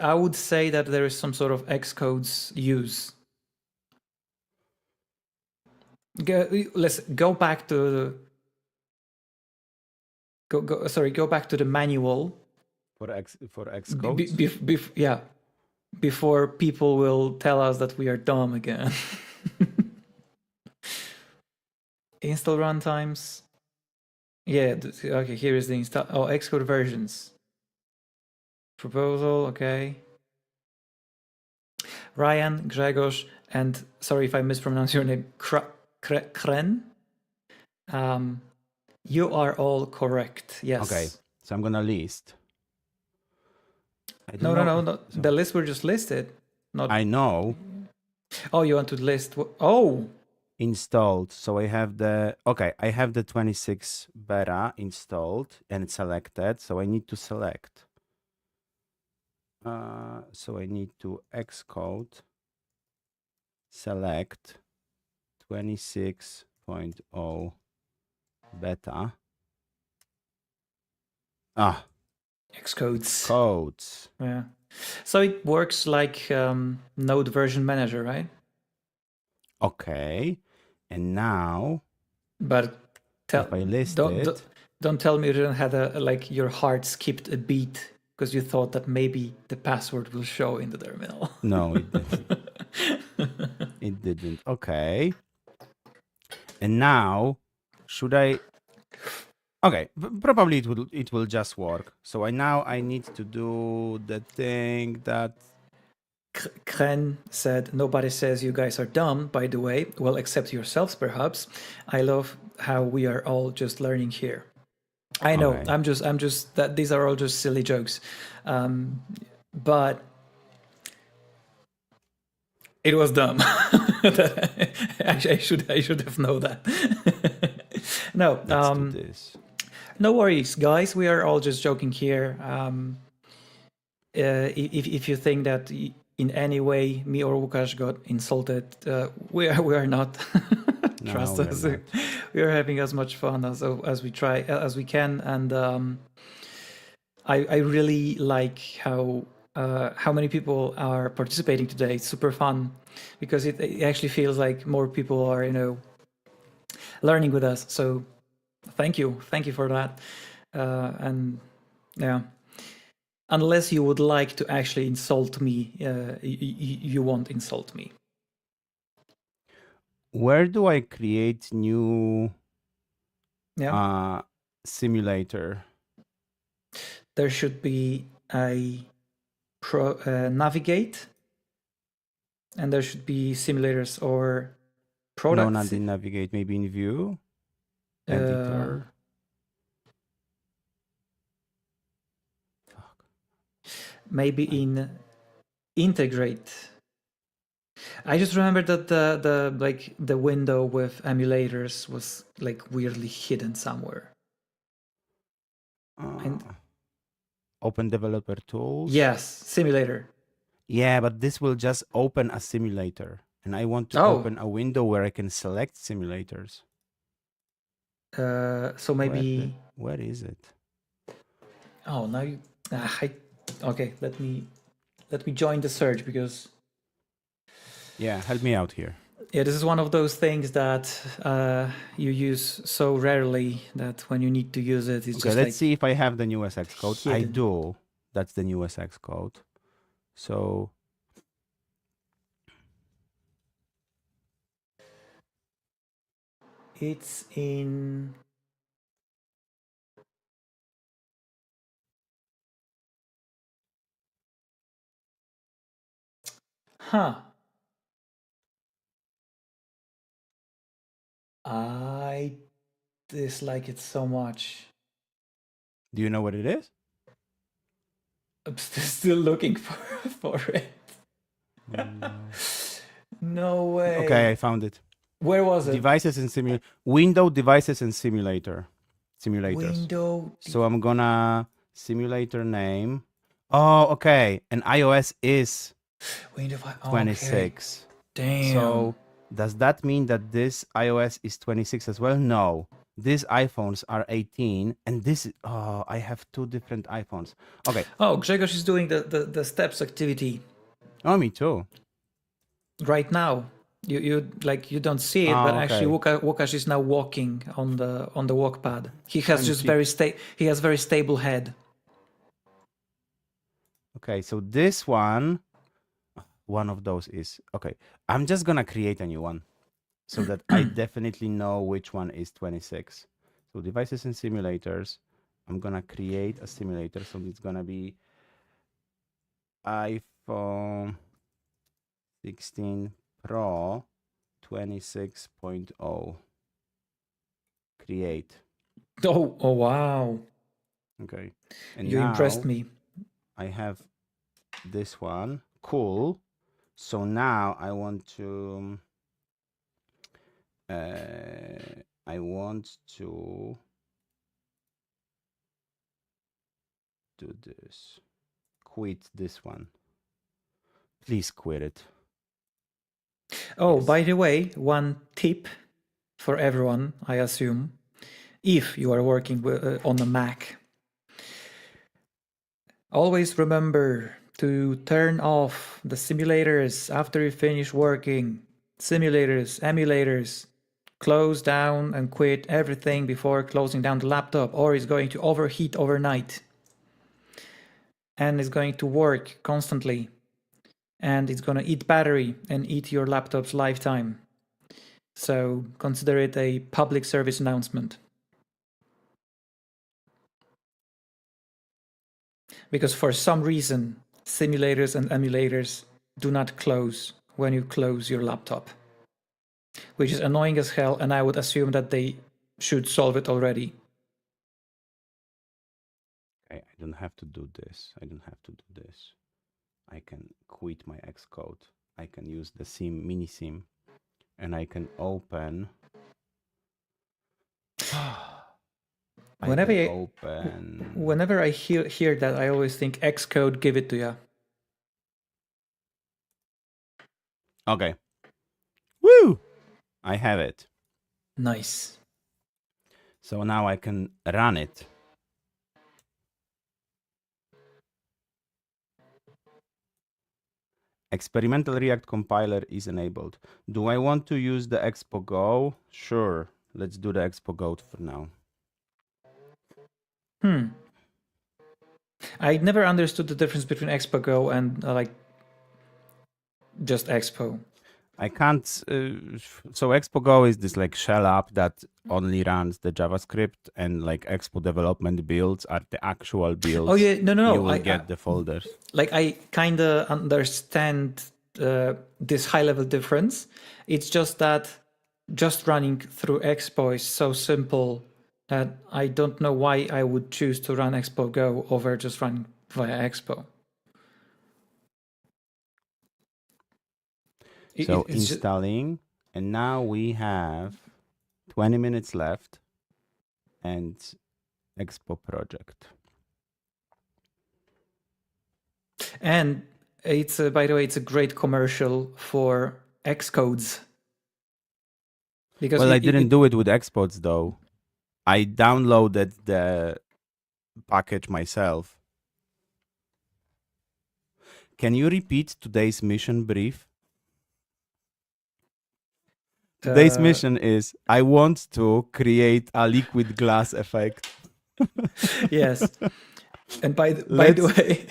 I would say that there is some sort of Xcode's use. Let's go back to go back to the manual for Xcode. Yeah, before people will tell us that we are dumb again. Install runtimes. Yeah, okay, here is the install. Oh, Xcode versions. Proposal, okay. Ryan, Grzegorz, and sorry if I mispronounce your name, Kren. You are all correct, yes. Okay, so I'm gonna list. I don't No, know. no, no, if- no. so- The list were just listed. Not. I know. Oh, you want to list? Oh, Installed. So I have the I have the 26 beta installed and it's selected. So I need to select. So I need to Xcode select 26.0 beta. Xcodes. Codes. Yeah. So it works like Node version manager, right? Okay. And now But if I list it, don't tell me you didn't have your heart skipped a beat because you thought that maybe the password will show in the terminal. no, it didn't. It didn't. Okay. And now, should I? Okay, probably it will just work. So I need to do the thing that. Kren said, nobody says you guys are dumb, by the way. Well, except yourselves, perhaps. I love how we are all just learning here. I know. Okay. I'm just that these are all just silly jokes, but it was dumb. I should have known that. No, Let's do this. no worries, guys. We are all just joking here. If you think that in any way me or Łukasz got insulted, we are not. Trust No, us. we're not. We are having as much fun as we can, and I really like how many people are participating today. It's super fun because it actually feels like more people are learning with us. So thank you for that, and yeah. Unless you would like to actually insult me, you won't insult me. Where do I create new Yeah. Simulator? There should be a navigate, and there should be simulators or products. No, not in navigate. Maybe in view. Editor. Maybe in integrate. I just remember that the window with emulators was like weirdly hidden somewhere. Open developer tools. Yes, simulator. Yeah, but this will just open a simulator, and I want to open a window where I can select simulators. So maybe where is it? Oh, now you. Okay, let me join the search because. Yeah, help me out here. Yeah, this is one of those things that you use so rarely that when you need to use it, it's just let's see if I have the newest Xcode. hidden. I do. That's the newest Xcode. So it's in. Huh. I dislike it so much. Do you know what it is? I'm still looking for it. No way. Okay, I found it. Where was it? Devices and Window devices and simulators. Window. So I'm gonna simulator name. Oh, okay. And iOS is Window 26. Okay. Damn. So does that mean that this iOS is 26 as well? No. These iPhones are 18, and this is, I have two different iPhones. Okay. Oh, Grzegorz is doing the steps activity. Oh, me too. Right now. You don't see it, but actually Łukasz is now walking on the walk pad. He has he has very stable head. Okay, so this one of those is okay. I'm just gonna create a new one so that I definitely know which one is 26. So devices and simulators. I'm gonna create a simulator, so it's gonna be iPhone 16 Pro 26.0. Create. Oh wow. Okay. And you now impressed me. I have this one. Cool. So now I want to do this. Quit this one. Please quit it. Oh, Yes. by the way, one tip for everyone, I assume, if you are working on a Mac, always remember to turn off the simulators after you finish working. Simulators, emulators, close down and quit everything before closing down the laptop, or it's going to overheat overnight. And it's going to work constantly. And it's going to eat battery and eat your laptop's lifetime. So consider it a public service announcement. Because for some reason, simulators and emulators do not close when you close your laptop, which is annoying as hell, and I would assume that they should solve it already. Okay, I don't have to do this. I can quit my Xcode. I can use the sim, mini sim, and I can open. Whenever I hear that, I always think Xcode, give it to you. Okay. Woo! I have it. Nice. So now I can run it. Experimental React compiler is enabled. Do I want to use the Expo Go? Sure. Let's do the Expo Go for now. I never understood the difference between Expo Go and just Expo. I can't. So Expo Go is this like shell app that only runs the JavaScript, and like Expo development builds are the actual builds. Oh yeah, no. You will get the folders. Like I kind of understand this high-level difference. It's just that just running through Expo is so simple that I don't know why I would choose to run Expo Go over just running via Expo. So installing, and now we have 20 minutes left and Expo project. And it's by the way, it's a great commercial for Xcodes. Because I didn't do it with Xpods though. I downloaded the package myself. Can you repeat today's mission brief? Today's mission is I want to create a liquid glass effect. Yes. And by the way,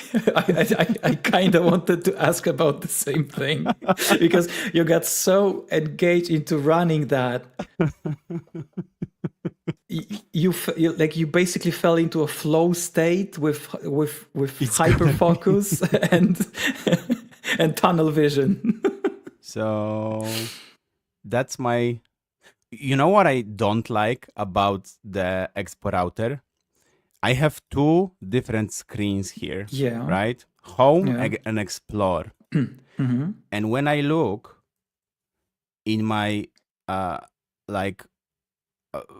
I kind of wanted to ask about the same thing because you got so engaged into running that you basically fell into a flow state with hyper focus and tunnel vision. So that's my. You know what I don't like about the Expo router? I have two different screens here. Yeah. Right? Home and Explore. Mm-hmm. And when I look in my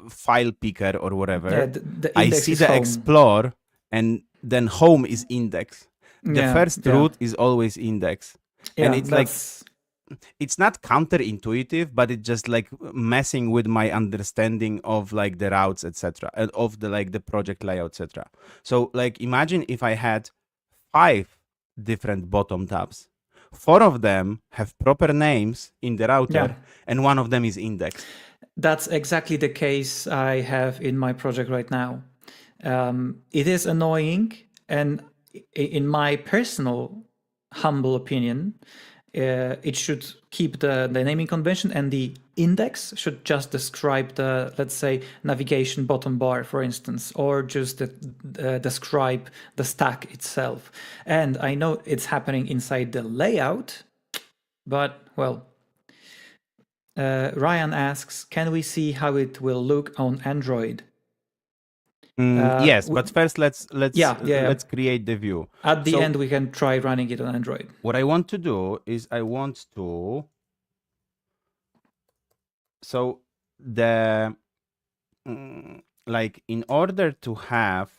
file picker or whatever, the I see the home. Explore, and then home is index. The first root is always index. And it's like, it's not counterintuitive, but it's just like messing with my understanding of like the routes, etc., and of the like the project layout, etc. So like imagine if I had 5 different bottom tabs. 4 of them have proper names in the router, and 1 of them is indexed. That's exactly the case I have in my project right now. It is annoying, and in my personal humble opinion, it should keep the naming convention, and the index should just describe the, let's say, navigation bottom bar, for instance, or just describe the stack itself. And I know it's happening inside the layout, but well, Ryan asks, can we see how it will look on Android? Yes, but first let's Yeah. create the view. At the So end, we can try running it on Android. what I want to do is I want to the like in order to have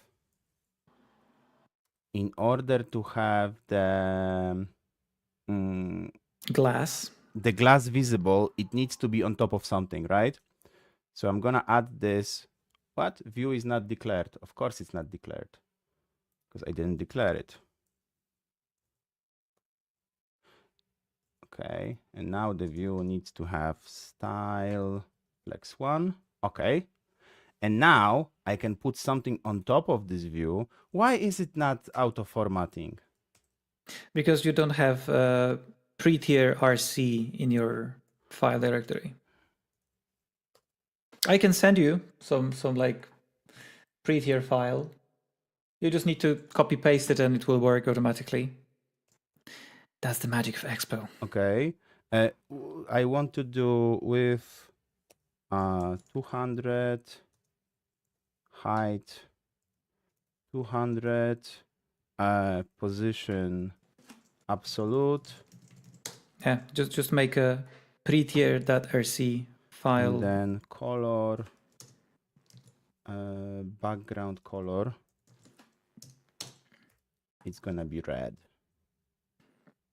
the Glass. the glass visible, it needs to be on top of something, right? So I'm gonna add this. What? View is not declared. Of course it's not declared because I didn't declare it. Okay, and now the view needs to have style flex 1. Okay, and now I can put something on top of this view. Why is it not auto formatting? Because you don't have pre-tier RC in your file directory. I can send you some like pre-tier file. You just need to copy paste it and it will work automatically. That's the magic of Expo. Okay, I want to do with 200 height, 200 position absolute. Yeah, just make a pre-tier.rc file. And then color, background color. It's gonna be red.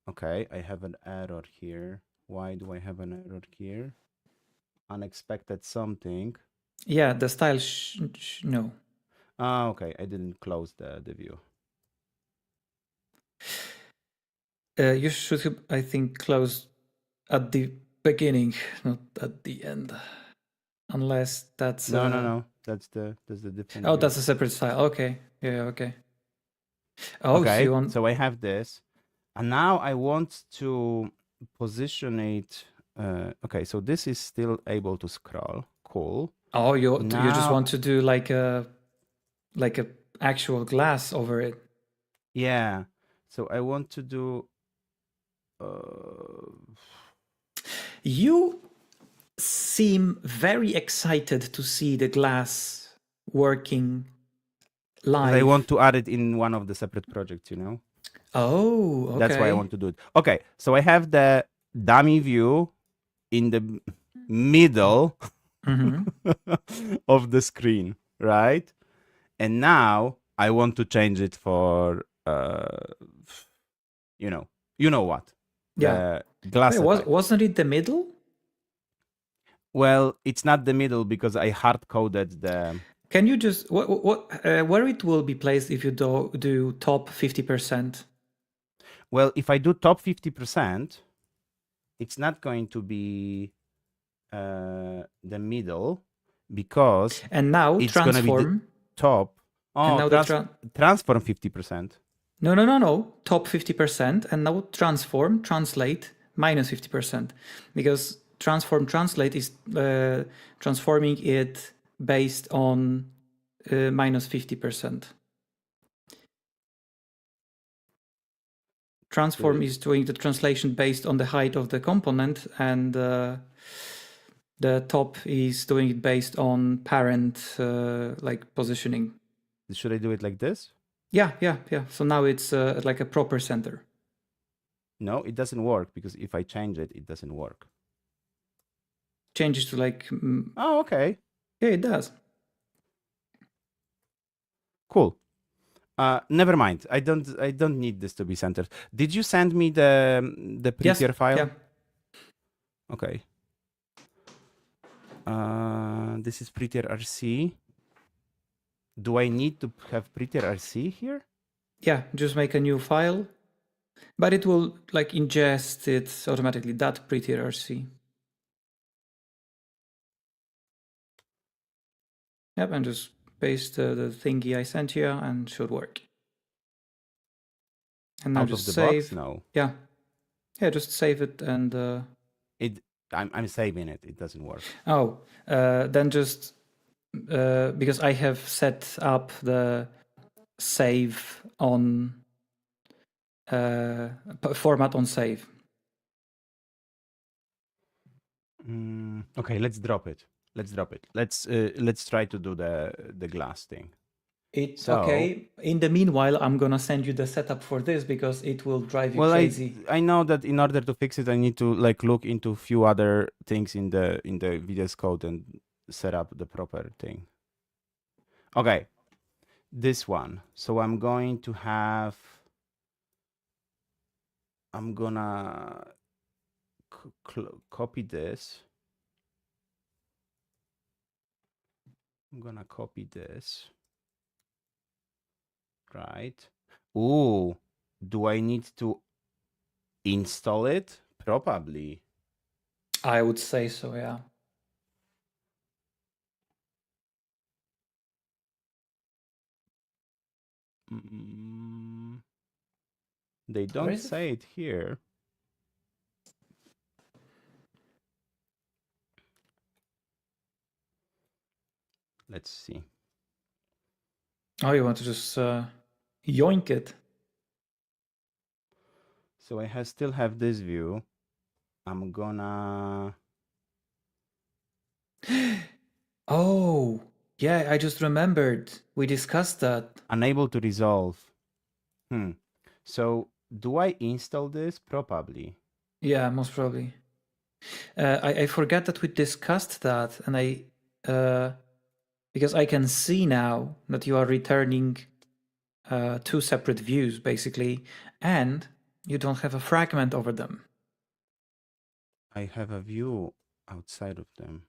Okay, I have an error here. Why do I have an error here? Unexpected something. Yeah, the style, no. Ah, okay, I didn't close the view. You should, I think, close at the beginning, not at the end. Unless that's... No. That's the different Oh, view. that's a separate style. Okay, yeah, okay. Oh, okay, so, so I have this. And now I want to position it. Okay, so this is still able to scroll. Cool. Oh, you just want to do like a actual glass over it. Yeah. So I want to do. You seem very excited to see the glass working live. I want to add it in one of the separate projects, you know? Oh, okay. That's why I want to do it. Okay, so I have the dummy view in the middle of the screen, right? And now I want to change it for, you know what? Yeah. The glass effect. Wasn't it the middle? Well, it's not the middle because I hard coded the. Can you just where it will be placed if you do top 50%? Well, if I do top 50%, it's not going to be the middle because and now it's transform going to be the top. Oh, and now transform 50%. No. Top 50%, and now transform translate minus 50%, because transform translate is transforming it based on minus 50%. Transform is doing the translation based on the height of the component, and the top is doing it based on parent like positioning. Should I do it like this? Yeah. So now it's like a proper center. No, it doesn't work because if I change it, it doesn't work. Changes to like. Oh, okay. Yeah, it does. Cool. Never mind. I don't need this to be centered. Did you send me the pre-tier file? Yeah. Okay. This is pre-tier RC. Do I need to have pre-tier RC here? Yeah, just make a new file, but it will like ingest it automatically, that pre-tier RC. Yep, and just paste the thingy I sent you and should work. And now Out just of the save. box? No. Yeah, just save it and. I'm saving it. It doesn't work. Oh, then just because I have set up the save on format on save. Okay, let's drop it. Let's try to do the glass thing. It's So, okay. In the meanwhile, I'm gonna send you the setup for this because it will drive you well, crazy. I know that in order to fix it, I need to like look into a few other things in the VS Code and set up the proper thing. Okay, this one. So I'm going to have. I'm gonna copy this. I'm gonna copy this. Right. Ooh, do I need to install it? Probably. I would say so, yeah. They Where don't is it? say it here. Let's see. Oh, you want to just yoink it? So I still have this view. I'm gonna. Oh, yeah, I just remembered. We discussed that. Unable to resolve. So do I install this? Probably. Yeah, most probably. I forgot that we discussed that, and because I can see now that you are returning two separate views, basically, and you don't have a fragment over them. I have a view outside of them.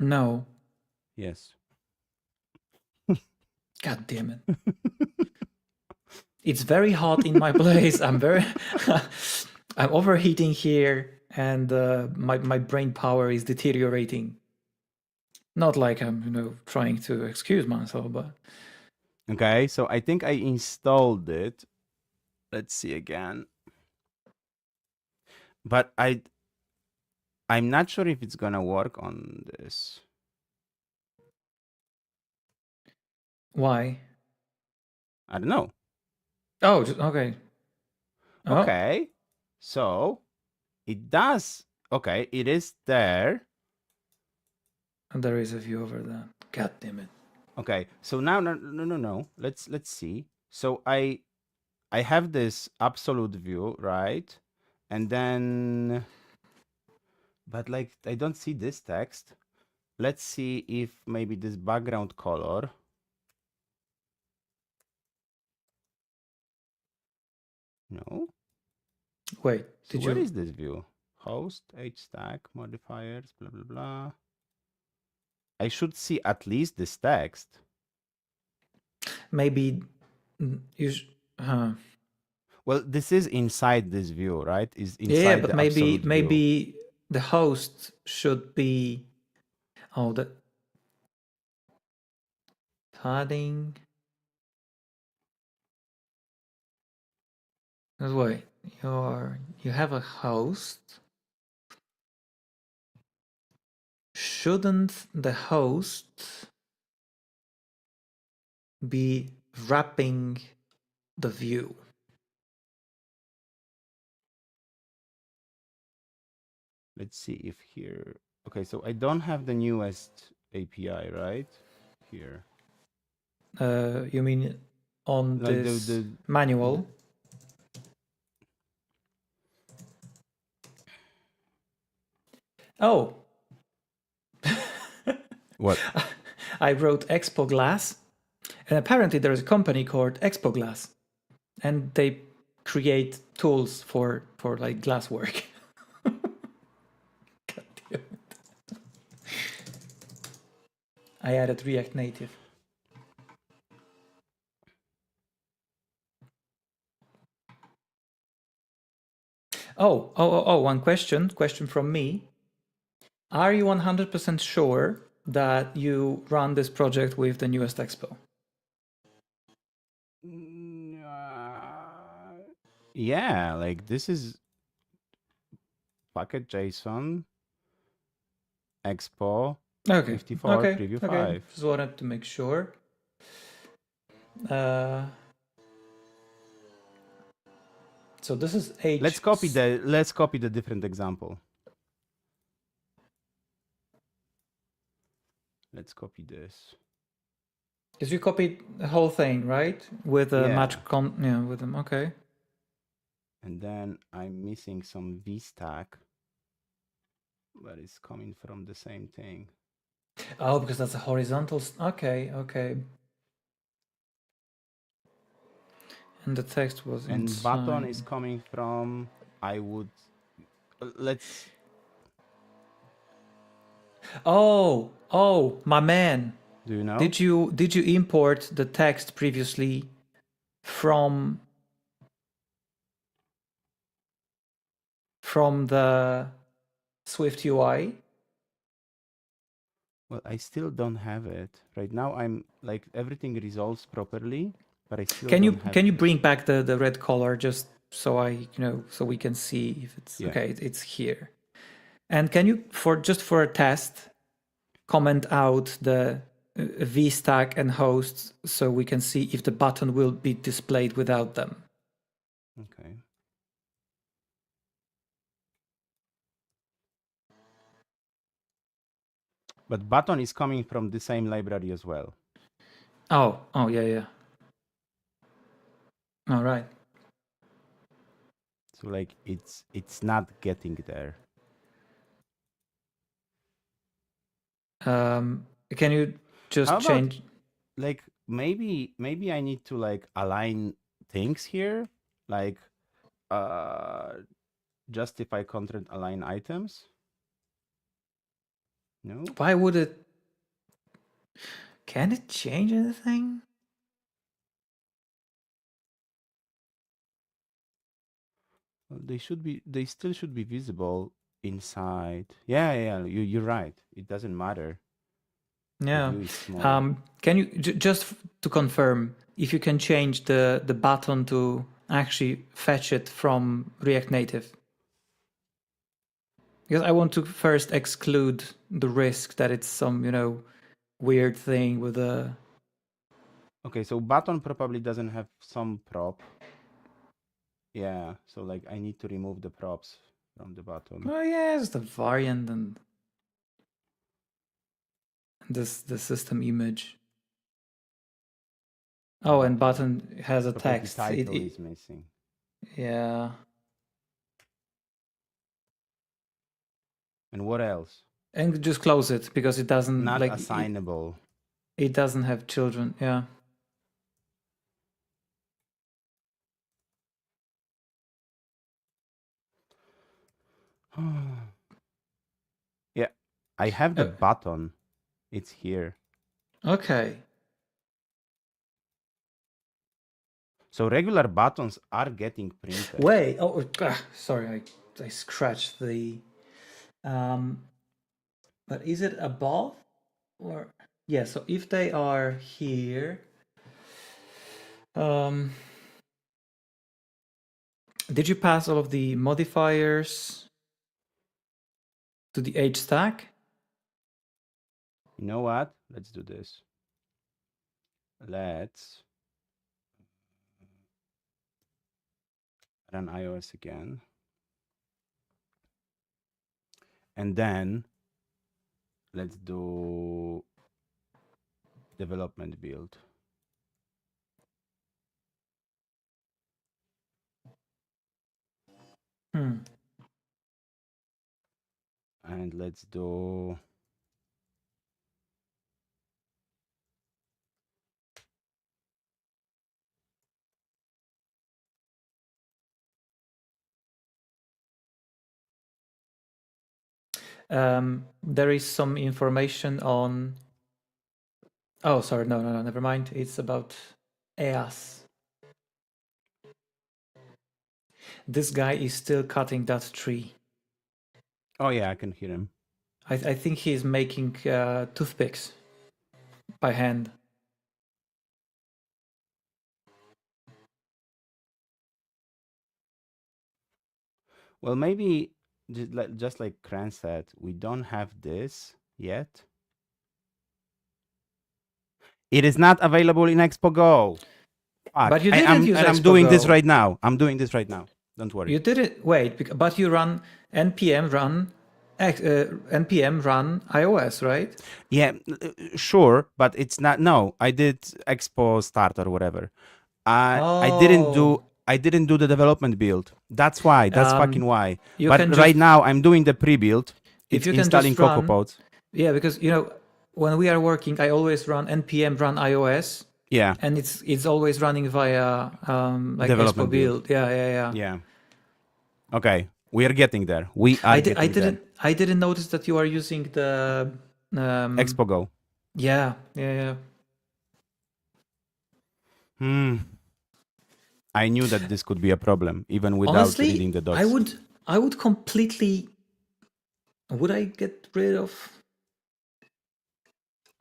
No. Yes. God damn it. It's very hot in my place. I'm overheating here, and my brain power is deteriorating. Not like I'm trying to excuse myself, but Okay, so I think I installed it. Let's see again. But I'm not sure if it's gonna work on this. why? I don't know. Oh, okay. Oh, Okay, so it does. Okay, it is there. and there is a view over there. God damn it. Okay, so now no. Let's see. So I have this absolute view, right? And then, but like I don't see this text. Let's see if maybe this background color. No. Wait, So did where you? is this view? Host, hstack, modifiers, blah blah blah. I should see at least this text. Maybe you. Well, this is inside this view, right? Is Yeah, inside but the absolute view. maybe the host should be. Oh, the padding. Wait, you have a host. Shouldn't the host be wrapping the view? Let's see if here. Okay, so I don't have the newest API, right? Here. You mean on Like this manual? Oh. What? I wrote Expo Glass, and apparently there is a company called Expo Glass, and they create tools for like glass work. God damn it. I added React Native. Oh, one question from me. Are you 100% sure that you run this project with the newest Expo? Yeah, like this is packet JSON, Expo, Okay. 54, Okay. preview Okay. 5. Just wanted to make sure. So this is H. Let's copy the different example. Let's copy this. Because you copied the whole thing, right? With a Yeah. match with them. Okay. And then I'm missing some VStack, but it's coming from the same thing. Oh, because that's a horizontal. Okay, okay. And the text was And inside. button is coming from, I would, let's. Oh, my man. Do you know? Did you import the text previously from the Swift UI? Well, I still don't have it. Right now I'm like everything resolves properly, but I still Can don't have you bring back the red color just so so we can see if it's okay, it's here. And can you for a test comment out the vstack and hosts so we can see if the button will be displayed without them? Okay. But button is coming from the same library as well. Oh, yeah. All right. So like it's not getting there. Can you just How about, change? like maybe I need to like align things here, like justify content align items. No. Why would it? Can it change anything? Well, they still should be visible inside. Yeah. You're right. It doesn't matter. Yeah. The view is small. Can you just to confirm if you can change the button to actually fetch it from React Native? Because I want to first exclude the risk that it's some weird thing with a. Okay, so button probably doesn't have some prop. Yeah, so like I need to remove the props from the button. Oh yeah, it's the variant and the system image. Oh, and button has a Probably text. title is missing. Yeah. And what else? And just close it because it doesn't Not like assignable. it doesn't have children. Yeah. Yeah, I have the button. It's here. Okay. So regular buttons are getting printed. Wait. Oh, sorry. I scratched the. But is it above or yeah? So if they are here, did you pass all of the modifiers to the H stack? You know what? Let's do this. Let's run iOS again. And then let's do development build. And let's do there is some information on. Oh, sorry, no, never mind. It's about EAS. This guy is still cutting that tree. Oh yeah, I can hear him. I think he's making toothpicks by hand. Well, maybe just like Kran said, we don't have this yet. It is not available in Expo Go. Fuck. But you didn't use I'm Expo doing Go. this right now. I'm doing this right now. Don't worry. You did it. Wait, but you run npm run npm run iOS, right? Yeah, sure, but it's not. No, I did Expo start or whatever. I didn't Oh, do the development build. That's why. That's fucking um, why. you But can right just, now I'm doing the pre-build. if It's you can installing just run, CocoaPods. yeah, because when we are working, I always run npm run iOS, Yeah, and it's always running via like Expo development build. build. Yeah. Yeah. Okay, we are getting there. We are getting there. I didn't notice that you are using the Expo Go. yeah. I knew that this could be a problem, even without reading Honestly, the docs. I would completely. Would I get rid of?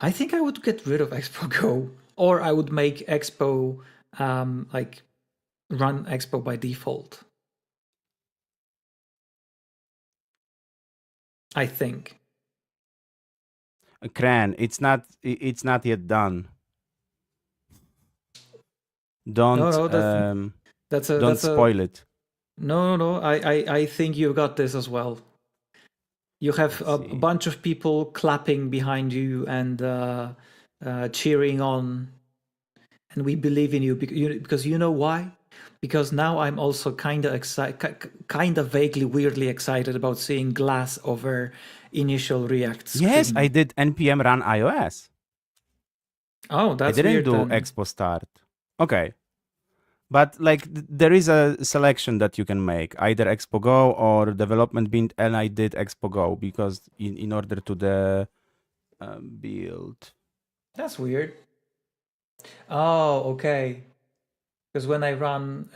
I think I would get rid of Expo Go, or I would make Expo like run Expo by default. I think. Cran, it's not yet done. Don't No, that's don't a spoil it. no. I think you got this as well. You have Let's a see. bunch of people clapping behind you and cheering on, and we believe in you because you know why? Because now I'm also kind of excited, kind of vaguely, weirdly excited about seeing Glass over initial React screen. Yes, I did npm run iOS. Oh, I that's didn't weird do then. Expo start. Okay. But like there is a selection that you can make, either Expo Go or development bin, and I did Expo Go because in order to the build. That's weird. Oh, okay. Because when I run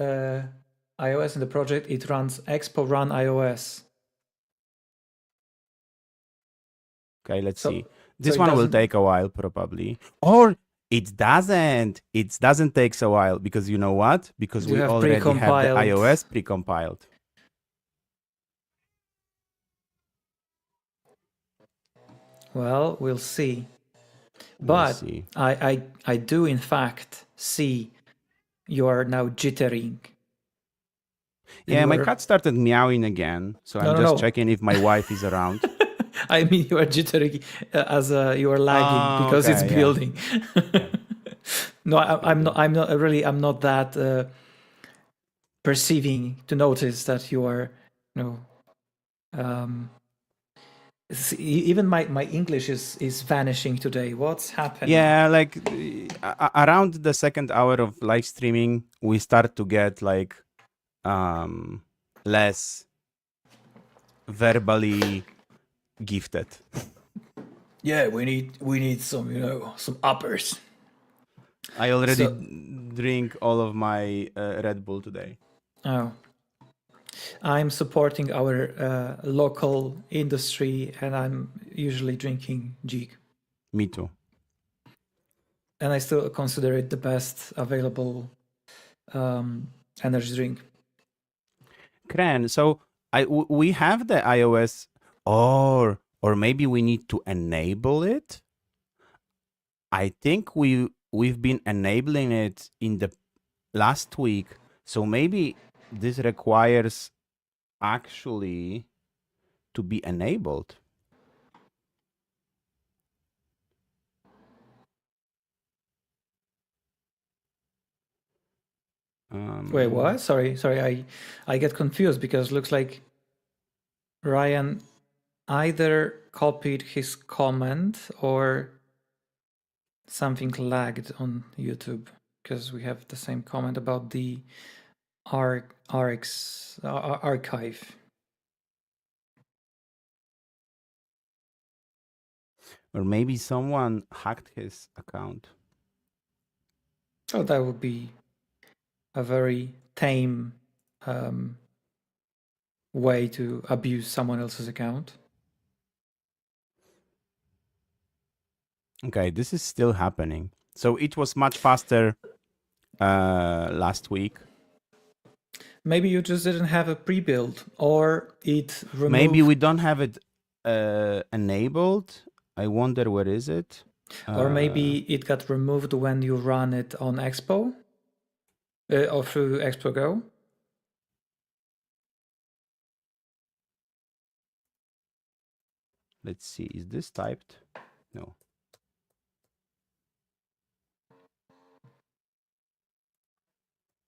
iOS in the project, it runs Expo run iOS. Okay, let's So, see. so This it one will doesn't. take a while probably. Or it doesn't. It doesn't take a while because you know what? Because You we have already have the precompiled. iOS precompiled. Well, we'll see. We'll But see. I do in fact see you are now jittering. And Yeah, you my are cat started meowing again, so I'm just no. checking if my wife is around. I mean you are jittering as you are lagging Oh, because it's okay, yeah. building. Okay. No, Maybe. I'm not really. I'm not that perceiving to notice that you are. Um, even my English is vanishing today. What's happening? Yeah, like around the second hour of live streaming, we start to get like less verbally gifted. Yeah, we need some some uppers. I already So drink all of my Red Bull today. oh, I'm supporting our local industry, and I'm usually drinking Jeek. Me too. And I still consider it the best available energy drink. Kren, so we have the iOS, or maybe we need to enable it. I think we've been enabling it in the last week, so maybe this requires actually to be enabled. Wait, what? Sorry. I get confused because it looks like Ryan either copied his comment or something lagged on YouTube because we have the same comment about the RX archive. Or maybe someone hacked his account. Oh, that would be a very tame way to abuse someone else's account. Okay, this is still happening. So it was much faster last week. Maybe you just didn't have a pre-build, or it removed. Maybe we don't have it enabled. I wonder where is it? Or maybe it got removed when you run it on Expo or through Expo Go. Let's see. Is this typed? No.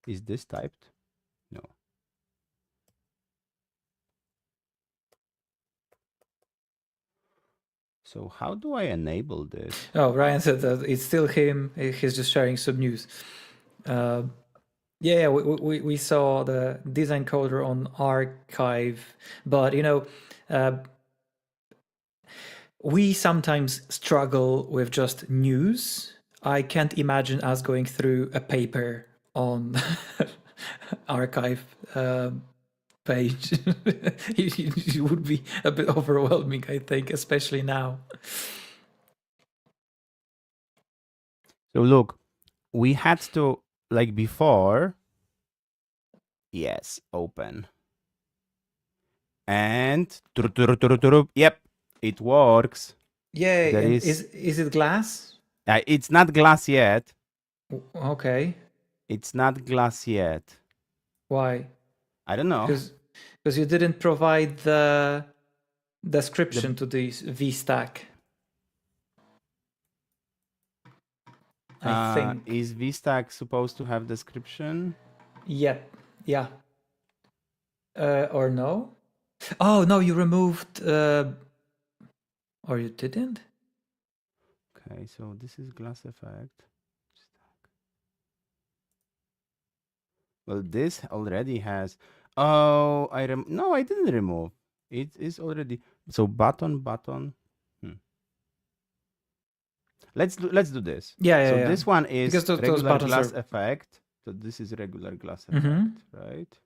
Is this typed? No. So how do I enable this? Oh, Ryan said that it's still him. He's just sharing some news. Yeah, we saw the design coder on archive, but we sometimes struggle with just news. I can't imagine us going through a paper on archive page. It would be a bit overwhelming, I think, especially now. So look, we had to, like before, yes, open. And yep, it works. Yeah, There and is is it glass? it's not glass yet. Okay. It's not glass yet. Why? I don't know. Because you didn't provide the description to the VStack. I think. Is VStack supposed to have description? Yep. Yeah. Or no? Oh no, you removed. Or you didn't? Okay, so this is glass effect. Well, this already has. Oh, no, I didn't remove. It is already. So button. Let's do this. Yeah. So this one is because those regular buttons glass are... effect. So this is regular glass effect, right?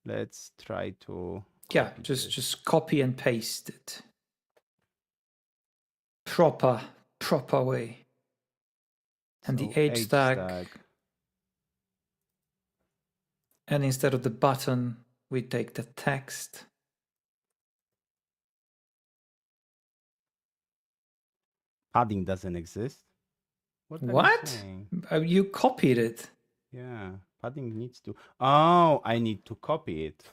Let's try to. Yeah, just copy and paste it. Proper way. And so the H stack. And instead of the button, we take the text. Padding doesn't exist. What? You copied it. Yeah, padding needs to. Oh, I need to copy it.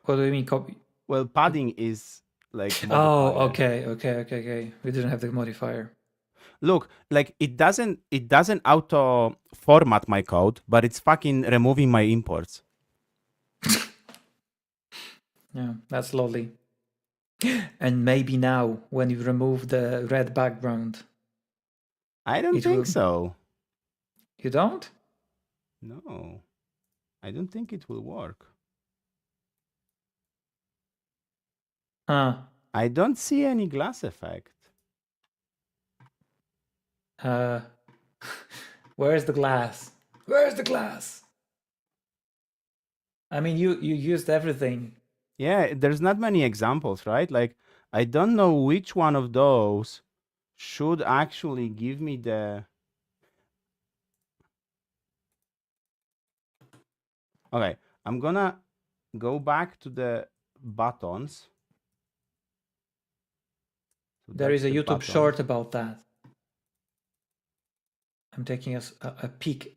What do you mean copy? Well, padding is like. Modifier. Oh, okay. We didn't have the modifier. Look, like it doesn't auto format my code, but it's fucking removing my imports. Yeah, that's lovely. And maybe now, when you remove the red background, I don't think so. You don't? No, I don't think it will work. I don't see any glass effect. Where's the glass? Where's the glass? I mean, you used everything. Yeah, there's not many examples, right? Like, I don't know which one of those should actually give me the... Okay, I'm gonna go back to the buttons. So there is a YouTube button. Short about that. I'm taking a peek.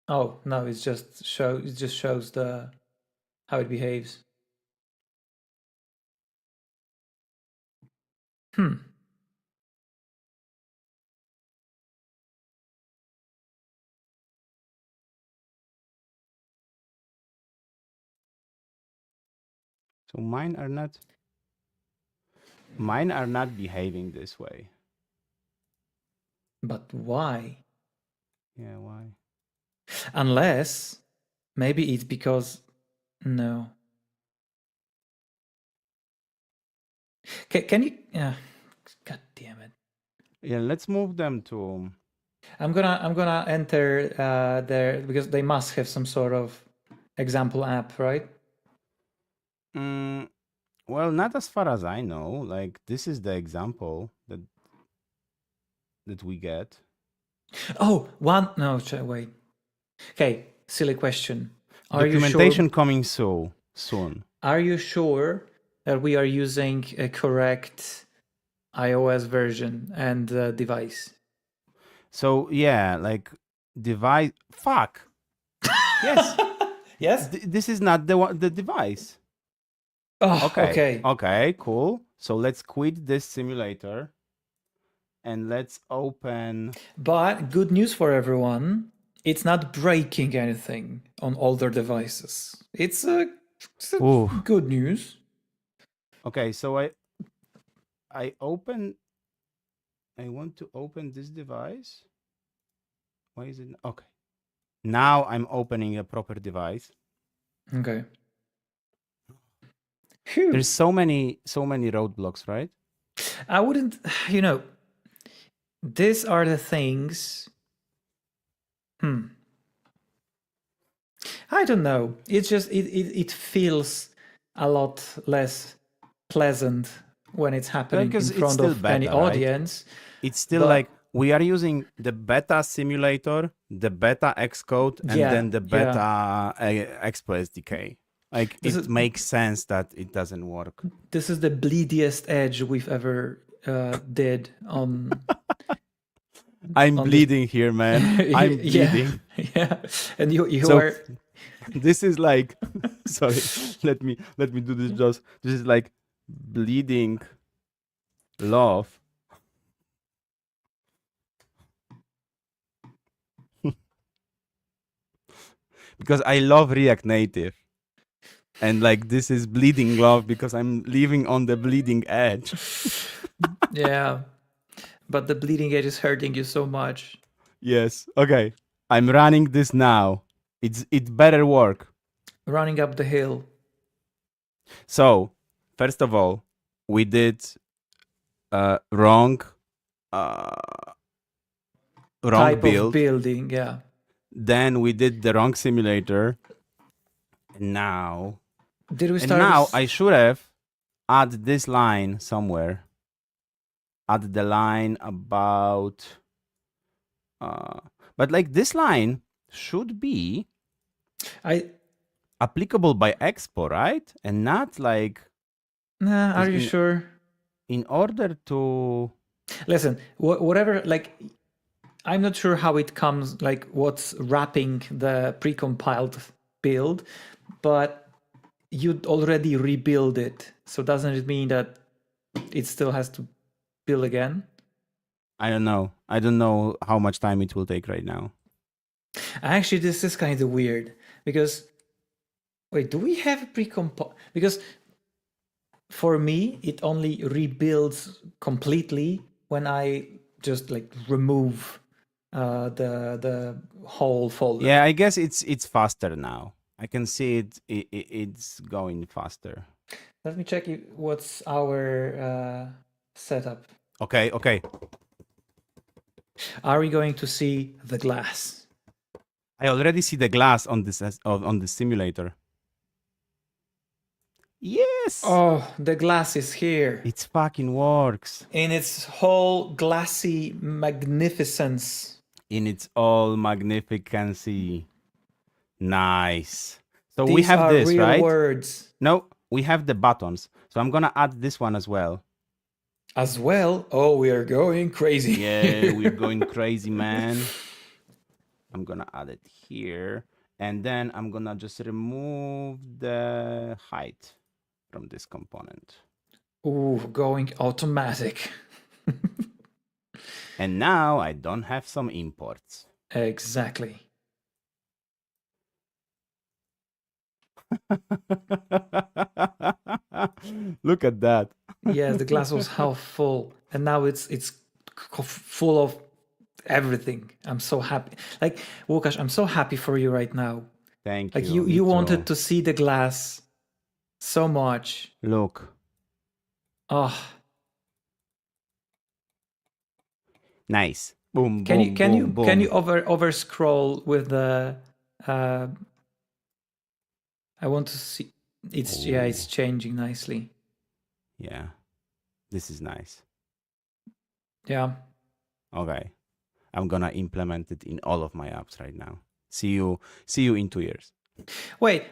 Oh no, it just shows the how it behaves. So mine are not behaving this way. But why? Yeah, why? Unless maybe it's because no. Can you? God damn it. Yeah, let's move them to. I'm gonna enter there because they must have some sort of example app, right? Well, not as far as I know. Like this is the example that we get. Oh, wait. Okay, silly question. Documentation coming soon. Are you sure that we are using a correct iOS version and device? So yeah, like device. Fuck. Yes. Yes. This is not the device. Oh, okay. Okay, cool. So let's quit this simulator and let's open. But good news for everyone, it's not breaking anything on older devices. It's a Ooh. good news. Okay, so I want to open this device. Why is it? Okay. Now I'm opening a proper device. Okay. Phew. There's so many roadblocks, right? I wouldn't, these are the things. I don't know. It's just it feels a lot less pleasant when it's happening Because in it's front still of beta, any right? audience. It's still But- like we are using the beta simulator, the beta Xcode, and Yeah, then the yeah. beta Expo SDK. Like This it is- makes sense that it doesn't work. This is the bleediest edge we've ever did on. I'm on bleeding here, man. I'm bleeding. Yeah, and you So- are. This is like, sorry, let me do this just. This is like bleeding love. Because I love React Native. And like this is bleeding love because I'm living on the bleeding edge. Yeah, but the bleeding edge is hurting you so much. Yes. Okay. I'm running this now. It better work. Running up the hill. So, first of all, we did wrong Type build. of building, yeah. Then we did the wrong simulator. And now Did we and start? now I should have add this line somewhere. Add the line about but like this line should be applicable by Expo, right? And not like Nah, are you in- sure? in order to Listen, whatever, like, I'm not sure how it comes, like, what's wrapping the precompiled build, but you'd already rebuild it. So doesn't it mean that it still has to build again? I don't know. I don't know how much time it will take right now. Actually, this is kind of weird because, wait, do we have a precompiled? Because for me, it only rebuilds completely when I just like remove the whole folder. Yeah, I guess it's faster now. I can see it's going faster. Let me check what's our setup. Okay. Are we going to see the glass? I already see the glass on this on the simulator. Yes. Oh, the glass is here. It fucking works. In its whole glassy magnificence. In its all magnificency. Nice. So These we have are this, real right? words. No, we have the buttons. So I'm gonna add this one as well. As well? Oh, we are going crazy. Yeah, we're going crazy, man. I'm gonna add it here. And then I'm gonna just remove the height from this component. Ooh, going automatic. And now I don't have some imports. Exactly. Look at that. Yeah, the glass was half full, and now it's full of everything. I'm so happy. Like, Łukasz, I'm so happy for you right now. Thank Like you. you wanted to see the glass so much. Look. Oh, Nice. Boom. can boom, you boom. over scroll with the I want to see it's it's changing nicely. Yeah. This is nice. Yeah. Okay. I'm gonna implement it in all of my apps right now. See you in 2 years. Wait,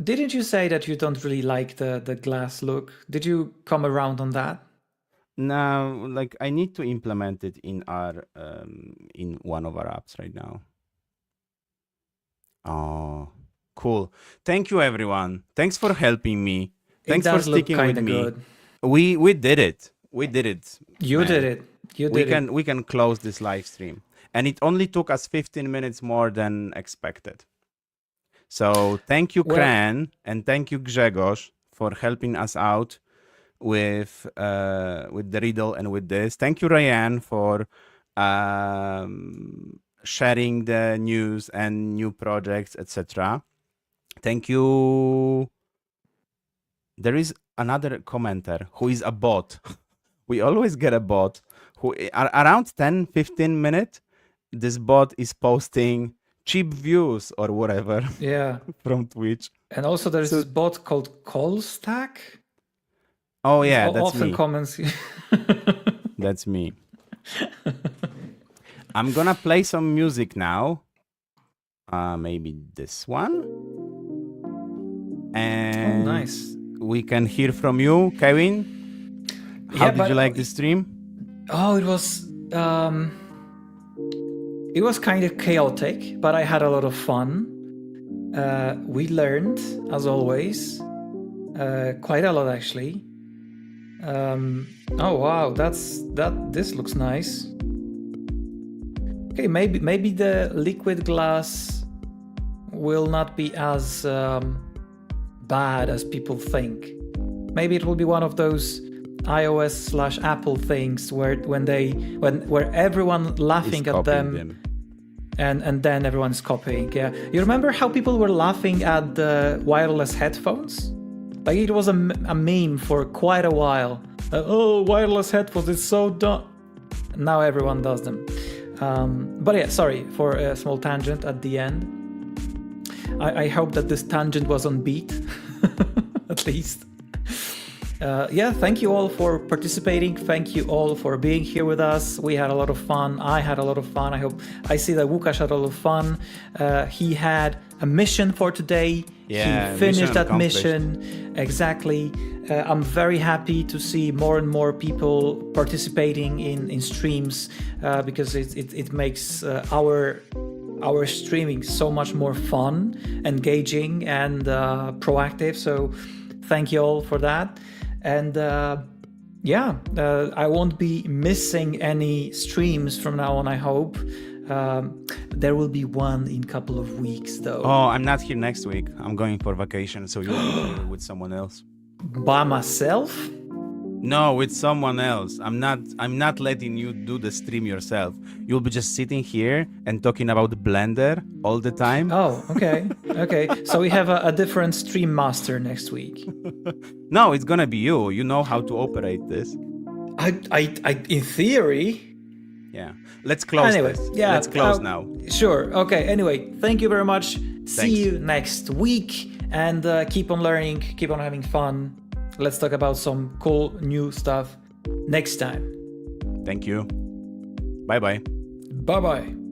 didn't you say that you don't really like the glass look? Did you come around on that? No, like I need to implement it in our in one of our apps right now. Oh, cool. Thank you everyone. Thanks for helping me. Thanks for sticking with me. Good. We did it. We did it. You man. did it. You did it. We can close this live stream, and it only took us 15 minutes more than expected. So thank you, Kran, and thank you, Grzegorz, for helping us out with the riddle and with this. Thank you, Ryan, for sharing the news and new projects, etc. Thank you. There is another commenter who is a bot. We always get a bot who around 10-15 minutes, this bot is posting cheap views or whatever. Yeah. From Twitch. And also there's this bot called Callstack. Oh yeah, that's often me. Comments. That's me. I'm gonna play some music now. Maybe this one. And nice. We can hear from you, Kevin. How did you like the stream? Oh, it was kind of chaotic, but I had a lot of fun. We learned, as always, quite a lot actually. Oh wow, this looks nice. Okay, maybe the liquid glass will not be as bad as people think. Maybe it will be one of those iOS/Apple things where everyone laughing at them. And then everyone's copying. Yeah, you remember how people were laughing at the wireless headphones? Like it was a meme for quite a while. Oh, wireless headphones, it's so dumb. Now everyone does them. But yeah, sorry for a small tangent at the end. I hope that this tangent was on beat, at least. Yeah, thank you all for participating. Thank you all for being here with us. We had a lot of fun. I had a lot of fun. I see that Łukasz had a lot of fun. He had a mission for today. Yeah, he finished that mission. Exactly. I'm very happy to see more and more people participating in streams because it makes our streaming so much more fun, engaging, and proactive. So thank you all for that. And I won't be missing any streams from now on, I hope. There will be one in a couple of weeks, though. Oh, I'm not here next week. I'm going for vacation, so you'll be here with someone else. By myself? No, with someone else. I'm not letting you do the stream yourself. You'll be just sitting here and talking about Blender all the time. Oh, okay. Okay. So we have a different stream master next week. No, it's gonna be you. You know how to operate this. I in theory. Yeah. Let's close this. Yeah, let's close now. Sure. Okay. Anyway, thank you very much. See you next week. And keep on learning, keep on having fun. Let's talk about some cool new stuff next time. Thank you. Bye-bye. Bye-bye.